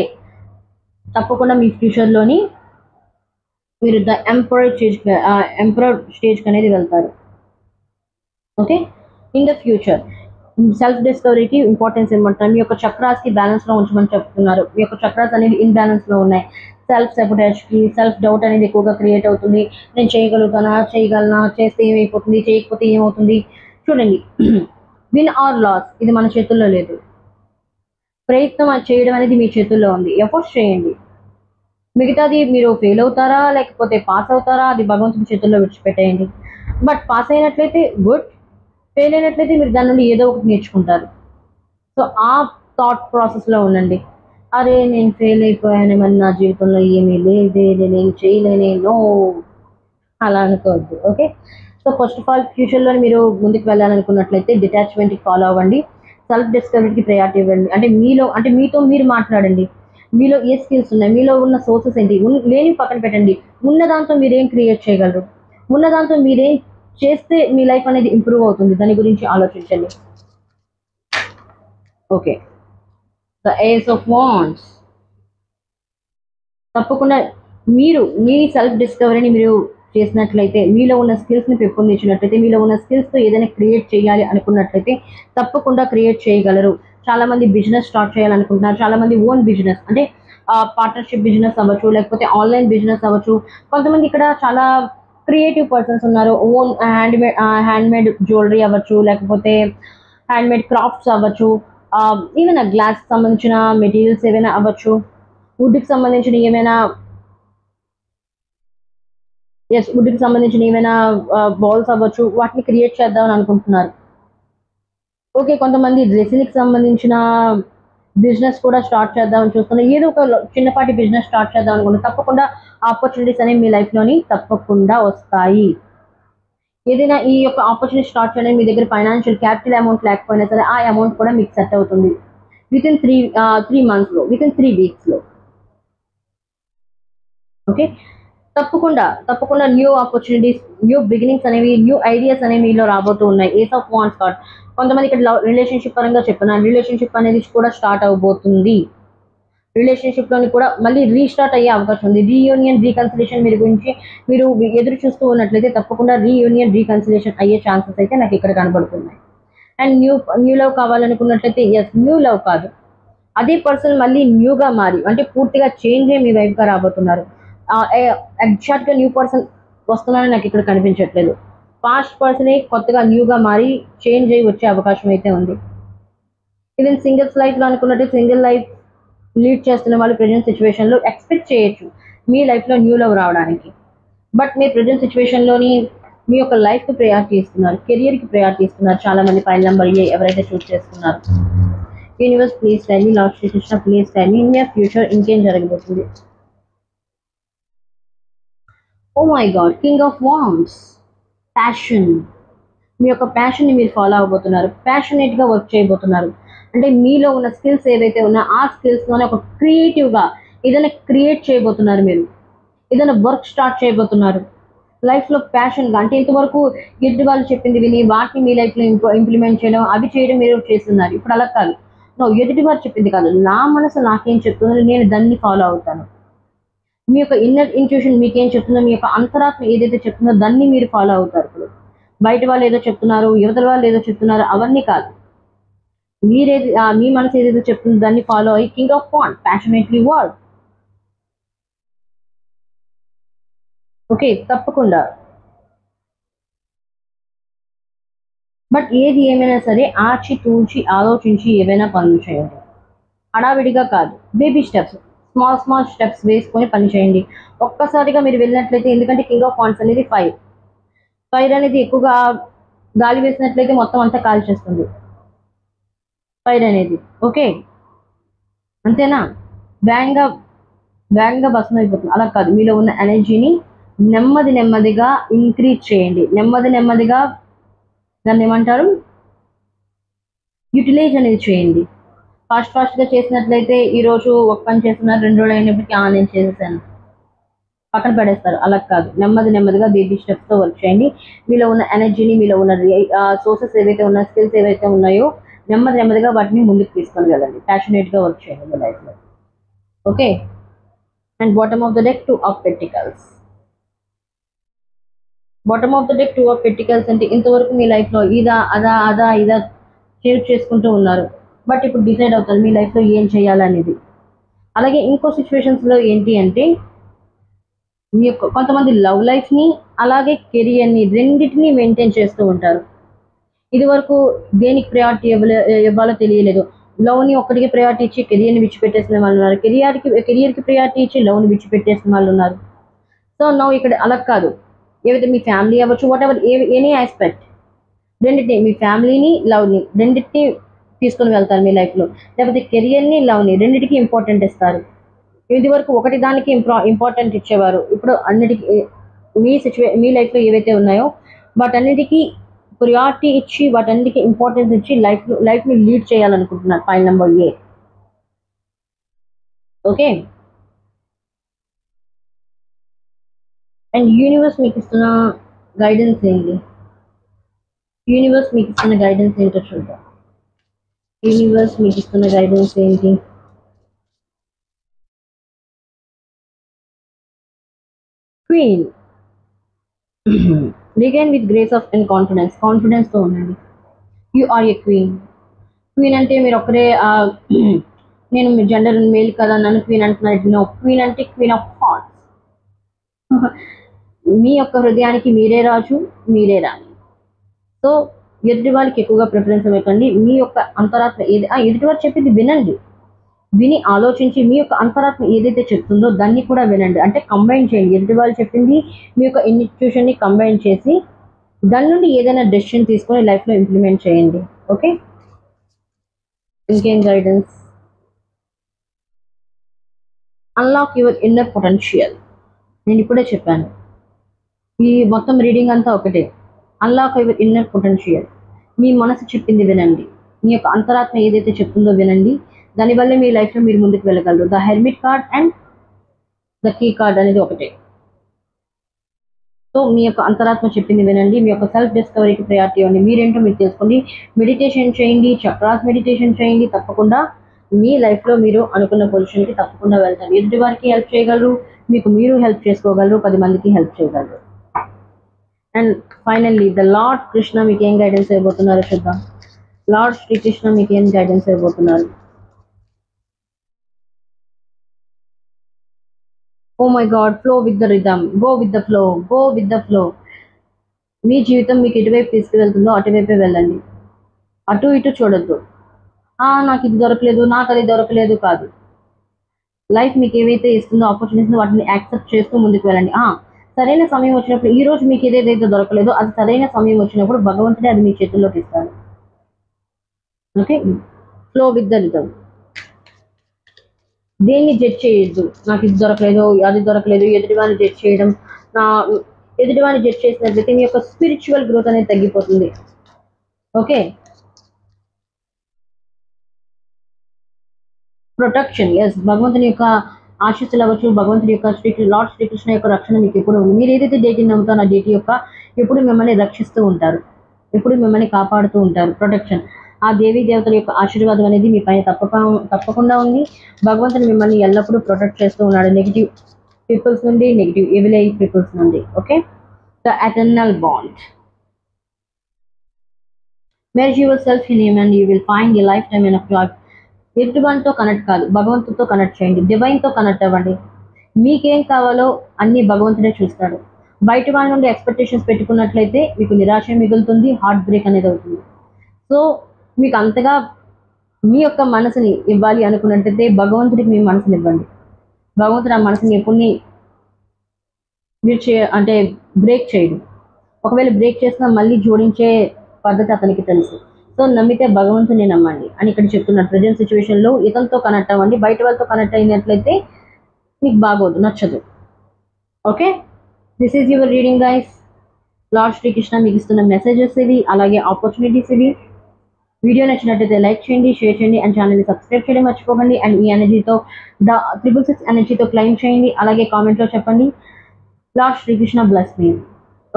తప్పకుండా మీ ఫ్యూచర్లోని మీరు ద ఎంపరర్ స్టేజ్కి అనేది వెళ్తారు. Okay, in the future self డిస్కవరీకి ఇంపార్టెన్స్ ఏమంటారు, మీ యొక్క చక్రాస్కి బ్యాలెన్స్లో ఉంచమని చెప్తున్నారు. మీ యొక్క చక్రాస్ అనేవి ఇన్బ్యాలెన్స్లో ఉన్నాయి. సెల్ఫ్ సెబటేజ్కి, సెల్ఫ్ డౌట్ అనేది ఎక్కువగా క్రియేట్ అవుతుంది. నేను చేయగలుగుతానా, చేయగలనా, చేస్తే ఏమైపోతుంది, చేయకపోతే ఏమవుతుంది. చూడండి, విన్ ఆర్ లాస్ ఇది మన చేతుల్లో లేదు. ప్రయత్నం చేయడం అనేది మీ చేతుల్లో ఉంది. ఎఫర్ట్స్ చేయండి. మిగతాది మీరు ఫెయిల్ అవుతారా లేకపోతే పాస్ అవుతారా అది భగవంతుడి చేతుల్లో విడిచిపెట్టేయండి. బట్ పాస్ అయినట్లయితే గుడ్, ఫెయిల్ అయినట్లయితే మీరు దాని నుండి ఏదో ఒకటి నేర్చుకుంటారు. సో ఆ థాట్ ప్రాసెస్లో ఉండండి. అరే నేను ఫెయిల్ అయిపోయాను, మరి నా జీవితంలో ఏమీ లేదే, నేనేం చేయలేనే, నో అలా అనుకోవద్దు. Okay, so first of all ఫ్యూచర్లో మీరు ముందుకు వెళ్ళాలనుకున్నట్లయితే డిటాచ్మెంట్కి ఫాలో అవ్వండి. సెల్ఫ్ డిస్కవరీకి ప్రయారిటీ ఇవ్వండి. అంటే మీతో మీరు మాట్లాడండి. మీలో ఏ స్కిల్స్ ఉన్నాయి, మీలో ఉన్న సోర్సెస్ ఏంటి, లేని పక్కన పెట్టండి. ఉన్న దాంతో మీరేం క్రియేట్ చేయగలరు, ఉన్న దాంతో మీరేం చేస్తే మీ లైఫ్ అనేది ఇంప్రూవ్ అవుతుంది, దాని గురించి ఆలోచించండి. Okay, the ace of wands. తప్పకుండా మీరు మీ సెల్ఫ్ డిస్కవరీని మీరు చేసినట్లయితే, మీలో ఉన్న స్కిల్స్ని పెంపొందించినట్లయితే, మీలో ఉన్న స్కిల్స్తో ఏదైనా క్రియేట్ చేయాలి అనుకున్నట్లయితే తప్పకుండా క్రియేట్ చేయగలరు. చాలామంది బిజినెస్ స్టార్ట్ చేయాలనుకుంటున్నారు. చాలామంది ఓన్ బిజినెస్ అంటే పార్ట్నర్షిప్ బిజినెస్ అవ్వచ్చు, లేకపోతే ఆన్లైన్ బిజినెస్ అవ్వచ్చు. కొంతమంది ఇక్కడ చాలా క్రియేటివ్ పర్సన్స్ ఉన్నారు. ఓన్ హ్యాండ్మేడ్ జ్యువెలరీ అవ్వచ్చు, లేకపోతే హ్యాండ్మేడ్ క్రాఫ్ట్స్ అవ్వచ్చు, ఈవెన్ గ్లాస్కి సంబంధించిన మెటీరియల్స్ ఏవైనా అవ్వచ్చు, వుడ్కి సంబంధించిన ఏమైనా వుడ్కి సంబంధించిన ఏమైనా బాల్స్ అవ్వచ్చు, వాటిని క్రియేట్ చేద్దామని అనుకుంటున్నారు. ఓకే, కొంతమంది రెసిన్కి సంబంధించిన బిజినెస్ కూడా స్టార్ట్ చేద్దామని చూస్తున్నారు. ఏదో ఒక చిన్నపాటి బిజినెస్ స్టార్ట్ చేద్దాం అనుకుంటున్నారు. తప్పకుండా ఆపర్చునిటీస్ అనేవి మీ లైఫ్లోని తప్పకుండా వస్తాయి. ఏదైనా ఈ యొక్క ఆపర్చునిటీ స్టార్ట్ చేయడానికి మీ దగ్గర ఫైనాన్షియల్ క్యాపిటల్ అమౌంట్ లేకపోయినా సరే ఆ అమౌంట్ కూడా మీకు సెట్ అవుతుంది వితిన్ 3 monthsలో, వితిన్ 3 weeksలో. ఓకే, తప్పకుండా న్యూ ఆపర్చునిటీస్, న్యూ బిగినింగ్స్ అనేవి, న్యూ ఐడియాస్ అనేవి మీలో రాబోతూ ఉన్నాయి. Ace of wands card. కొంతమంది ఇక్కడ రిలేషన్షిప్ పరంగా చెప్తున్నాను, రిలేషన్షిప్ అనేది కూడా స్టార్ట్ అవబోతుంది. రిలేషన్షిప్లోని కూడా మళ్ళీ రీస్టార్ట్ అయ్యే అవకాశం ఉంది. రీయూనియన్, రీకన్సిలేషన్ మీరు ఎదురు చూస్తూ ఉన్నట్లయితే తప్పకుండా రీయూనియన్, రీకన్సిలేషన్ అయ్యే ఛాన్సెస్ అయితే నాకు ఇక్కడ కనబడుతున్నాయి. అండ్ న్యూ లవ్ కావాలనుకున్నట్లయితే న్యూ లవ్ కాదు, అదే పర్సన్ మళ్ళీ న్యూగా మారి అంటే పూర్తిగా చేంజ్ అయ్యి మీ వైపుగా రాబోతున్నారు. ఎగ్జాక్ట్గా న్యూ పర్సన్ వస్తున్నారని నాకు ఇక్కడ కనిపించట్లేదు. పాస్ట్ పర్సనే కొత్తగా న్యూగా మారి చేంజ్ అయ్యి వచ్చే అవకాశం అయితే ఉంది. ఈవెన్ సింగిల్స్ లైఫ్లో అనుకున్నట్టు సింగిల్ లైఫ్ లీడ్ చేస్తున్న వాళ్ళు ప్రజెంట్ సిచ్యువేషన్లో ఎక్స్పెక్ట్ చేయొచ్చు మీ లైఫ్లో న్యూ లవ్ రావడానికి. బట్ మీ ప్రజెంట్ సిచ్యువేషన్లోని మీ యొక్క లైఫ్కి ప్రయారిటీ ఇస్తున్నారు, కెరియర్కి ప్రయారిటీ ఇస్తున్నారు. చాలామంది ఫైల్ నెంబర్ ఏ ఎవరైతే చూస్ చేస్తున్నారు. Universe please tell me, lord Shri Krishna please tell me in your future ఇంకేం జరగబోతుంది. Oh my god, king of wands. Passion. మీ యొక్క ప్యాషన్ని మీరు ఫాలో అవబోతున్నారు, ప్యాషనేట్గా వర్క్ చేయబోతున్నారు. అంటే మీలో ఉన్న స్కిల్స్ ఏవైతే ఉన్నాయో ఆ స్కిల్స్లోనే ఒక క్రియేటివ్గా ఏదైనా క్రియేట్ చేయబోతున్నారు. మీరు ఏదైనా వర్క్ స్టార్ట్ చేయబోతున్నారు లైఫ్లో ప్యాషన్గా. అంటే ఇంతవరకు ఎదుటి వాళ్ళు చెప్పింది విని వాటిని మీ లైఫ్లో ఇంప్లిమెంట్ చేయడం, అవి చేయడం మీరు చేస్తున్నారు. ఇప్పుడు అలా కాదు, ఎదుటి వారు చెప్పింది కాదు, నా మనసు నాకేం చెప్తుందో నేను దాన్ని ఫాలో అవుతాను. మీ యొక్క ఇన్నర్ ఇంట్యూషన్ మీకేం చెప్తుందో, మీ యొక్క అంతరాత్మ ఏదైతే చెప్తుందో దాన్ని మీరు ఫాలో అవుతారు. ఇప్పుడు బయట వాళ్ళు ఏదో చెప్తున్నారు, యువతల వాళ్ళు ఏదో చెప్తున్నారు, అవన్నీ కాదు. మీ మనసు ఏదైతే చెప్తుందో దాన్ని ఫాలో అయ్యి king of wands passionately work. Okay, తప్పకుండా. బట్ ఏది ఏమైనా సరే ఆచి తూచి ఆలోచించి ఏవైనా పనులు చేయండి. హడావిడిగా కాదు, బేబీ స్టెప్స్, స్మాల్ స్టెప్స్ వేసుకొని పని చేయండి. ఒక్కసారిగా మీరు వెళ్ళినట్లయితే, ఎందుకంటే కింగ్ ఆఫ్ వాండ్స్ అనేది ఫైర్ అనేది ఎక్కువగా గాలి వేసినట్లయితే మొత్తం అంతా కాల్ చేస్తుంది ఫైర్ అనేది. ఓకే, అంతేనా? వేగంగా భస్మం అయిపోతుంది. అలా కాదు, మీలో ఉన్న ఎనర్జీని నెమ్మదిగా ఇంక్రీజ్ చేయండి. నెమ్మదిగా దాన్ని ఏమంటారు, యూటిలైజ్ అనేది చేయండి. ఫాస్ట్గా చేసినట్లయితే ఈరోజు ఒక పని చేస్తున్నారు, 2 రోజులు అయినప్పటికీ నేను చేసేసాను పక్కన పడేస్తారు. అలా కాదు, నెమ్మదిగా బేబీ స్టెప్స్తో వర్క్ చేయండి. మీలో ఉన్న ఎనర్జీని, మీలో ఉన్న సోర్సెస్ ఏవైతే ఉన్నాయో, స్కిల్స్ ఏవైతే ఉన్నాయో నెమ్మదిగా వాటిని ముందుకు తీసుకొని వెళ్ళండి. ప్యాషనేట్గా వర్క్ చేయండి మీ లైఫ్లో. Okay. And bottom of the deck 2 of pentacles. Bottom of the deck 2 of pentacles అంటే ఇంతవరకు మీ లైఫ్లో ఇదా చేంజ్ చేసుకుంటూ ఉన్నారు. బట్ ఇప్పుడు డిసైడ్ అవుతారు మీ లైఫ్లో ఏం చేయాలనేది. అలాగే ఇంకో సిచ్యువేషన్స్లో ఏంటి అంటే మీ యొక్క కొంతమంది లవ్ లైఫ్ని అలాగే కెరియర్ని రెండింటినీ మెయింటైన్ చేస్తూ ఉంటారు. ఇది వరకు దేనికి ప్రయారిటీ ఇవ్వాలో తెలియలేదు. లవ్ని ఒక్కడికి ప్రయారిటీ ఇచ్చి కెరియర్ని విడిచిపెట్టేసిన వాళ్ళు ఉన్నారు. కెరియర్కి ప్రయారిటీ ఇచ్చి లవ్ని విడిచిపెట్టేసిన వాళ్ళు ఉన్నారు. సో నౌ ఇక్కడ అలా కాదు. ఏవైతే మీ ఫ్యామిలీ అవ్వచ్చు, వాట్ ఎవర్ ఎనీ ఆస్పెక్ట్, రెండింటిని, మీ ఫ్యామిలీని లవ్ని రెండింటిని తీసుకొని వెళ్తారు మీ లైఫ్లో. లేకపోతే కెరియర్ని లవ్ని రెండింటికి ఇంపార్టెంట్ ఇస్తారు. ఇది వరకు ఒకటి దానికి ఇంపార్టెంట్ ఇచ్చేవారు. ఇప్పుడు అన్నిటికీ మీ లైఫ్లో ఏవైతే ఉన్నాయో వాటన్నిటికీ ప్రియారిటీ ఇచ్చి వాటన్నిటికీ ఇంపార్టెన్స్ ఇచ్చి లైఫ్ని లీడ్ చేయాలనుకుంటున్నారు. File number A. Okay. And universe మీకు ఇస్తున్న గైడెన్స్ ఏంటి? యూనివర్స్ మీకు ఇస్తున్న గైడెన్స్ ఏంటో చూద్దాం. యూనివర్స్ మీకు ఇస్తున్న గైడెన్స్ ఏంటి? Queen. Regain with grace of and కాన్ఫిడెన్స్తో ఉండండి. You are a queen. Queen అంటే మీరు ఒక్కరే నేను మీ జెండర్ మేల్ కదా నన్ను క్వీన్ అంటున్నారు. నో, క్వీన్ అంటే క్వీన్ ఆఫ్ హార్ట్స్. మీ యొక్క హృదయానికి మీరే రాజు, మీరే రాణి. సో ఎదుటి వాళ్ళకి ఎక్కువగా ప్రిఫరెన్స్ ఇవ్వకండి. మీ యొక్క అంతరాత్మ ఎదుటి వారు చెప్పింది వినండి. విని ఆలోచించి మీ యొక్క అంతరాత్మ ఏదైతే చెప్తుందో దాన్ని కూడా వినండి. అంటే కంబైన్ చేయండి. ఎదుటి వాళ్ళు చెప్పింది మీ యొక్క ఇన్స్టిట్యూషన్ని కంబైన్ చేసి దాని నుండి ఏదైనా డెసిషన్ తీసుకొని లైఫ్లో ఇంప్లిమెంట్ చేయండి. ఓకే. ఇంకేం guidance? Unlock your inner potential. నేను ఇప్పుడే చెప్పాను. ఈ మొత్తం రీడింగ్ అంతా ఒకటే. Unlock your inner potential. మీ మనసు చెప్పింది వినండి. మీ యొక్క అంతరాత్మ ఏదైతే చెప్తుందో వినండి. దానివల్ల మీ లైఫ్లో మీరు ముందుకు వెళ్ళగలరు. The hermit card and the key card అనేది ఒకటే. సో మీ యొక్క అంతరాత్మ చెప్పింది వినండి. మీ యొక్క సెల్ఫ్ డిస్కవరీకి ప్రయారిటీ ఇవ్వండి. మీరేంటో మీరు తెలుసుకోండి. మెడిటేషన్ చేయండి, చక్రాస్ మెడిటేషన్ చేయండి. తప్పకుండా మీ లైఫ్లో మీరు అనుకున్న పొజిషన్కి తప్పకుండా వెళ్తారు. ఎదుటి వారికి హెల్ప్ చేయగలరు, మీకు మీరు హెల్ప్ చేసుకోగలరు, 10 మందికి హెల్ప్ చేయగలరు. And finally the lord Krishna మీకు ఏం గైడెన్స్ ఇవ్వబోతున్నారో చూద్దాం. లార్డ్ శ్రీకృష్ణ మీకు ఏం గైడెన్స్ ఇవ్వబోతున్నారు? Oh my god, flow with the rhythm, go with the flow, go with the flow. మీ జీవితం మీకు ఎటువైపు తీసుకువెళ్తుందో అటువైపే వెళ్ళండి. అటు ఇటు చూడొద్దు. నాకు ఇది దొరకలేదు, నాకు అది దొరకలేదు కాదు. లైఫ్ మీకు ఏవైతే ఇస్తుందో ఆపర్చునిటీస్ వాటిని యాక్సెప్ట్ చేస్తూ ముందుకు వెళ్ళండి. సరైన సమయం వచ్చినప్పుడు, ఈ రోజు మీకు ఏదైతే దొరకలేదో అది సరైన సమయం వచ్చినప్పుడు భగవంతుడే అది మీ చేతుల్లోకి ఇస్తాడు. Okay. Flow with the rhythm. దేన్ని జడ్జ్ చేయొద్దు. నాకు ఇది దొరకలేదు, అది దొరకలేదు, ఎదుటివాడిని జడ్జ్ చేయడం. ఎదుటివాడిని జడ్జ్ చేసినట్లయితే మీ యొక్క స్పిరిచువల్ గ్రోత్ అనేది తగ్గిపోతుంది. ఓకే. ప్రొటెక్షన్. ఎస్, భగవంతుని యొక్క ఆశీస్సులు అవ్వచ్చు, భగవంతుని యొక్క లార్డ్ శ్రీకృష్ణ యొక్క రక్షణ మీకు ఎప్పుడు ఉంది. మీరు ఏదైతే డేటీని నమ్ముతారో ఆ డేటీ యొక్క ఎప్పుడు మిమ్మల్ని రక్షిస్తూ ఉంటారు, ఎప్పుడు మిమ్మల్ని కాపాడుతూ ఉంటారు. ప్రొటెక్షన్. ఆ దేవీ దేవతల యొక్క ఆశీర్వాదం అనేది మీ పైన తప్పకుండా ఉంది. భగవంతుని మిమ్మల్ని ఎల్లప్పుడూ ప్రొటెక్ట్ చేస్తూ ఉన్నాడు నెగిటివ్ పీపుల్స్ నుండి, నెగిటివ్ ఈవిల్ పీపుల్స్ నుండి. Okay. The eternal bond. Merge yourself in him and you will find a lifetime of life. ఎదుటివానితో కనెక్ట్ కాదు, భగవంతుడితో కనెక్ట్ చేయండి. డివైన్తో కనెక్ట్ అవ్వండి. మీకేం కావాలో అన్నీ భగవంతుడే చూస్తాడు. బయట వాళ్ళ నుండి ఎక్స్పెక్టేషన్స్ పెట్టుకున్నట్లయితే మీకు నిరాశ మిగులుతుంది, హార్ట్ బ్రేక్ అనేది అవుతుంది. సో మీకు అంతగా మీ యొక్క మనసుని ఇవ్వాలి అనుకున్నట్లయితే భగవంతుడికి మీ మనసుని ఇవ్వండి. భగవంతుడు ఆ మనసుని ఎప్పుడు మీరు అంటే బ్రేక్ చేయడు. ఒకవేళ బ్రేక్ చేసినా మళ్ళీ జోడించే పద్ధతి అతనికి తెలుసు. సో నమ్మితే భగవంతుని నమ్మండి అని ఇక్కడ చెప్తున్నారు. ప్రజెంట్ సిచ్యువేషన్లో ఇతనితో కనెక్ట్ అవ్వండి. బయట వాళ్ళతో కనెక్ట్ అయినట్లయితే మీకు బాగోదు, నచ్చదు. Okay. This is your reading guys. Lord Srikrishna మీకు ఇస్తున్న మెసేజెస్ ఇవి, అలాగే ఆపర్చునిటీస్ ఇవి. వీడియో నచ్చినట్లయితే లైక్ చేయండి, షేర్ చేయండి అండ్ ఛానల్ని సబ్స్క్రైబ్ చేయడం మర్చిపోకండి. అండ్ ఈ ఎనర్జీతో 666 ఎనర్జీతో క్లైమ్ చేయండి. అలాగే కామెంట్లో చెప్పండి lord Shri Krishna bless me.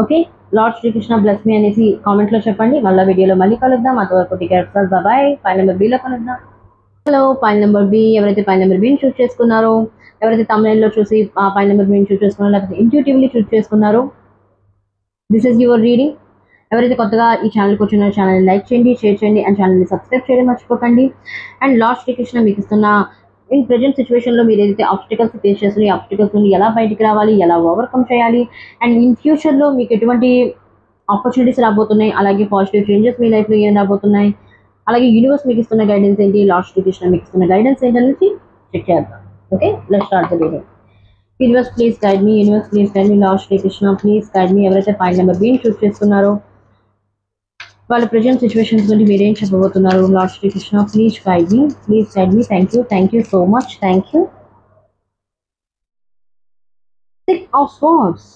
Okay, lord Shri Krishna bless me అనేసి కామెంట్లో చెప్పండి. మళ్ళీ వీడియోలో మళ్ళీ కలుద్దాం. అంతవరకు టికెట్ బాయ్. ఫైల్ నెంబర్ బిలో కలుద్దాం. Hello, file number B. ఎవరైతే ఫైల్ నెంబర్ బిని చూస్ చేసుకున్నారో, ఎవరైతే తమిళలో చూసి ఆ ఫైల్ నెంబర్ బిని చూస్ చేసుకున్నారో, లేకపోతే ఇంట్యూటివ్లీ చూస్ చేసుకున్నారో, దిస్ ఈజ్ యువర్ రీడింగ్. ఎవరైతే కొత్తగా ఈ ఛానల్కి వచ్చిన ఛానల్ని లైక్ చేయండి, షేర్ చేయండి అండ్ ఛానల్ని సబ్స్క్రైబ్ చేయడం మర్చిపోకండి. అండ్ లార్డ్ శ్రీకృష్ణ మీకు ఇస్తున్న ఇన్ ప్రజెంట్ సిచ్యువేషన్లో మీరు ఏదైతే ఆబ్స్టికల్స్ ఫేస్ చేస్తున్న ఈ ఆబ్స్టికల్స్ నుండి ఎలా బయటికి రావాలి, ఎలా ఓవర్కమ్ చేయాలి, అండ్ ఇన్ ఫ్యూచర్లో మీకు ఎటువంటి ఆపర్చునిటీస్ రాబోతున్నాయి, అలాగే పాజిటివ్ చేంజెస్ మీ లైఫ్లో ఏం రాబోతున్నాయి, అలాగే యూనివర్స్ మీకు ఇస్తున్న గైడెన్స్ ఏంటి, లార్డ్ శ్రీకృష్ణ మీకు ఇస్తున్న గైడెన్స్ ఏంటనేసి చెక్ చేద్దాం. Okay, let's start the reading. Universe please guide me, universe please guide me, lord Shri Krishna please guide me. ఎవరైతే ఫైల్ నెంబర్ బిని చూస్ చేసుకున్నారో వాళ్ళ ప్రజెంట్ సిచ్యువేషన్స్ గురించి మీరేం చెప్పబోతున్నారు? Lord Shri Krishna please guide me, please guide me. Thank you so much. Thank you. 6 of Swords.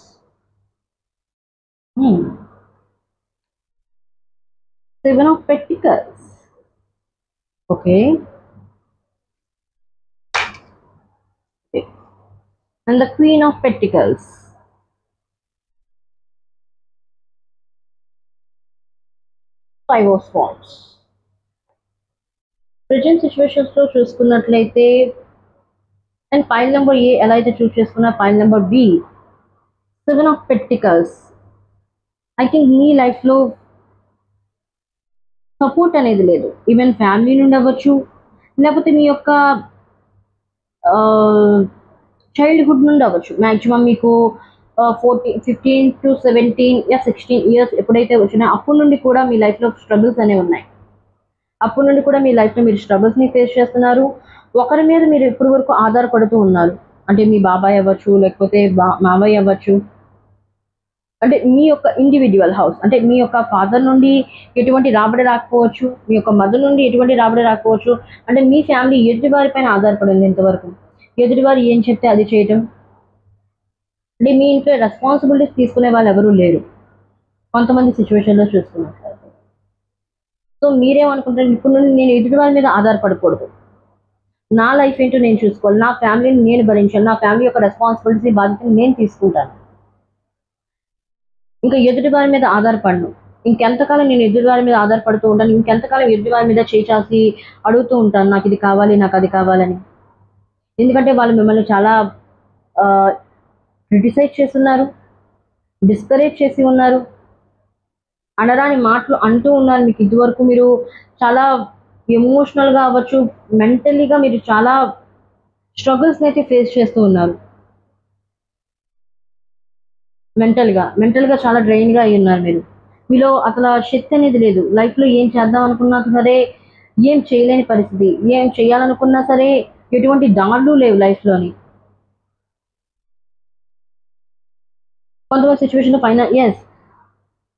7 of Pentacles. Okay. And the Queen of Pentacles. 5 of Swords. Present సిచ్యువేషన్స్లో చూసుకున్నట్లయితే and file number ఏ ఎలా అయితే choose చేసుకున్నా, file number B 7 of Pentacles. I think మీ లైఫ్లో support అనేది లేదు. Even family నుండి అవ్వచ్చు, లేకపోతే మీ యొక్క చైల్డ్హుడ్ నుండి అవ్వచ్చు. మ్యాక్సిమం మీకు 15 to 17 16 ఇయర్స్ ఎప్పుడైతే వచ్చినాయో అప్పటి నుండి కూడా మీ లైఫ్లో స్ట్రగుల్స్ అనేవి ఉన్నాయి. అప్పటి నుండి కూడా మీ లైఫ్లో మీరు స్ట్రగుల్స్ని ఫేస్ చేస్తున్నారు. ఒకరి మీద మీరు ఇప్పటి వరకు ఆధారపడుతూ ఉన్నారు. అంటే మీ బాబాయ్ అవ్వచ్చు, లేకపోతే మావయ్య అవ్వచ్చు. అంటే మీ యొక్క ఇండివిజువల్ హౌస్, అంటే మీ యొక్క ఫాదర్ నుండి ఎటువంటి రాబడి రాకపోవచ్చు, మీ యొక్క మదర్ నుండి ఎటువంటి రాబడి రాకపోవచ్చు. అంటే మీ ఫ్యామిలీ ఎదుటివారి పైన ఆధారపడింది ఇంతవరకు. ఎదుటివారు ఏం చెప్తే అది చేయటం. అంటే మీ ఇంట్లో రెస్పాన్సిబిలిటీస్ తీసుకునే వాళ్ళు ఎవరూ లేరు కొంతమంది సిచ్యువేషన్లో చూసుకున్నట్లయితే. సో మీరేమనుకుంటారు, ఇప్పుడు నుండి నేను ఎదుటి వాళ్ళ మీద ఆధారపడకూడదు, నా లైఫ్ ఏంటో నేను చూసుకోవాలి, నా ఫ్యామిలీని నేను భరించాలి, నా ఫ్యామిలీ యొక్క రెస్పాన్సిబిలిటీ బాధ్యతని నేను తీసుకుంటాను, ఇంకా ఎదుటి వారి మీద ఆధారపడను. ఇంకెంతకాలం నేను ఎదుటి వారి మీద ఆధారపడుతూ ఉంటాను, ఇంకెంతకాలం ఎదుటి వారి మీద చేసి అడుగుతూ ఉంటాను నాకు ఇది కావాలి, నాకు అది కావాలని. ఎందుకంటే వాళ్ళు మిమ్మల్ని చాలా క్రిటిసైజ్ చేస్తున్నారు, డిస్కరేజ్ చేసి ఉన్నారు, అనరాని మాటలు అంటూ ఉన్నారు. మీకు ఇదివరకు మీరు చాలా ఎమోషనల్గా అవ్వచ్చు, మెంటలీగా మీరు చాలా స్ట్రగుల్స్ని అయితే ఫేస్ చేస్తూ ఉన్నారు. మెంటల్గా చాలా డ్రైన్గా అయి ఉన్నారు. మీలో అసలు శక్తి అనేది లేదు. లైఫ్లో ఏం చేద్దాం అనుకున్నా సరే ఏం చేయలేని పరిస్థితి, ఏం చేయాలనుకున్నా సరే ఎటువంటి దాడులు లేవు లైఫ్లోని. కొంతమంది సిచ్యువేషన్లో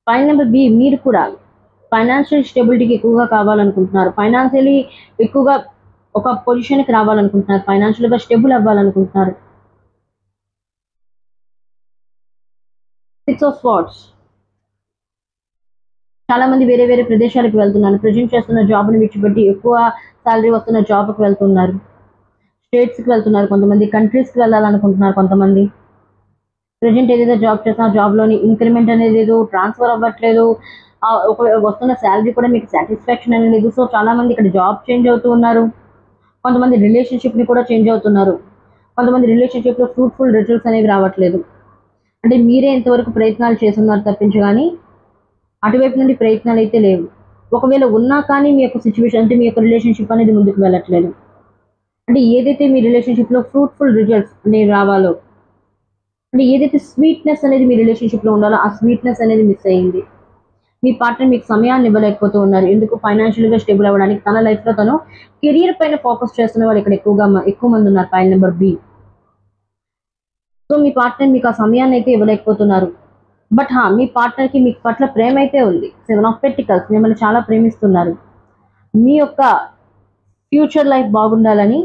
ఫైల్ నెంబర్ బి మీరు కూడా ఫైనాన్షియల్ స్టెబిలిటీకి ఎక్కువగా కావాలనుకుంటున్నారు, ఫైనాన్షియలీ ఎక్కువగా ఒక పొజిషన్కి రావాలనుకుంటున్నారు, ఫైనాన్షియల్గా స్టేబుల్ అవ్వాలనుకుంటున్నారు. 6 of Swords. చాలా మంది వేరే వేరే ప్రదేశాలకు వెళ్తున్నారు. ప్రజెంట్ చేస్తున్న జాబ్ని విడిచిపెట్టి ఎక్కువ శాలరీ వస్తున్న జాబ్కి వెళ్తున్నారు, స్టేట్స్కి వెళ్తున్నారు, కొంతమంది కంట్రీస్కి వెళ్ళాలనుకుంటున్నారు. కొంతమంది ప్రజెంట్ ఏదైతే జాబ్ చేస్తున్న జాబ్లోని ఇంక్రిమెంట్ అనేది లేదు, ట్రాన్స్ఫర్ అవ్వట్లేదు, ఒక వస్తున్న శాలరీ కూడా మీకు సాటిస్ఫాక్షన్ అనేది లేదు. సో చాలామంది ఇక్కడ జాబ్ చేంజ్ అవుతూ ఉన్నారు. కొంతమంది రిలేషన్షిప్ని కూడా చేంజ్ అవుతున్నారు. కొంతమంది రిలేషన్షిప్లో ఫ్రూట్ఫుల్ రిజల్ట్స్ అనేవి రావట్లేదు. అంటే మీరే ఇంతవరకు ప్రయత్నాలు చేస్తున్నారు తప్పించి కానీ అటువైపు నుండి ప్రయత్నాలు అయితే లేవు. ఒకవేళ ఉన్నా కానీ మీ యొక్క సిచ్యువేషన్ అంటే మీ యొక్క రిలేషన్షిప్ అనేది ముందుకు వెళ్ళట్లేదు. అంటే ఏదైతే మీ రిలేషన్షిప్లో ఫ్రూట్ఫుల్ రిజల్ట్స్ అనేవి రావాలో, అంటే ఏదైతే స్వీట్నెస్ అనేది మీ రిలేషన్షిప్లో ఉండాలో ఆ స్వీట్నెస్ అనేది మిస్ అయ్యింది. మీ పార్ట్నర్ మీకు సమయాన్ని ఇవ్వలేకపోతూ ఉన్నారు. ఎందుకు? ఫైనాన్షియల్గా స్టేబుల్ అవ్వడానికి. తన లైఫ్లో తను కెరీర్ పైన ఫోకస్ చేస్తున్న వాళ్ళు ఇక్కడ ఎక్కువ మంది ఉన్నారు. File number B. సో మీ పార్ట్నర్ మీకు ఆ సమయాన్ని అయితే ఇవ్వలేకపోతున్నారు. బట్ మీ పార్ట్నర్కి మీకు పట్ల ప్రేమ అయితే ఉంది. 7 of Pentacles. మిమ్మల్ని చాలా ప్రేమిస్తున్నారు. మీ యొక్క ఫ్యూచర్ లైఫ్ బాగుండాలని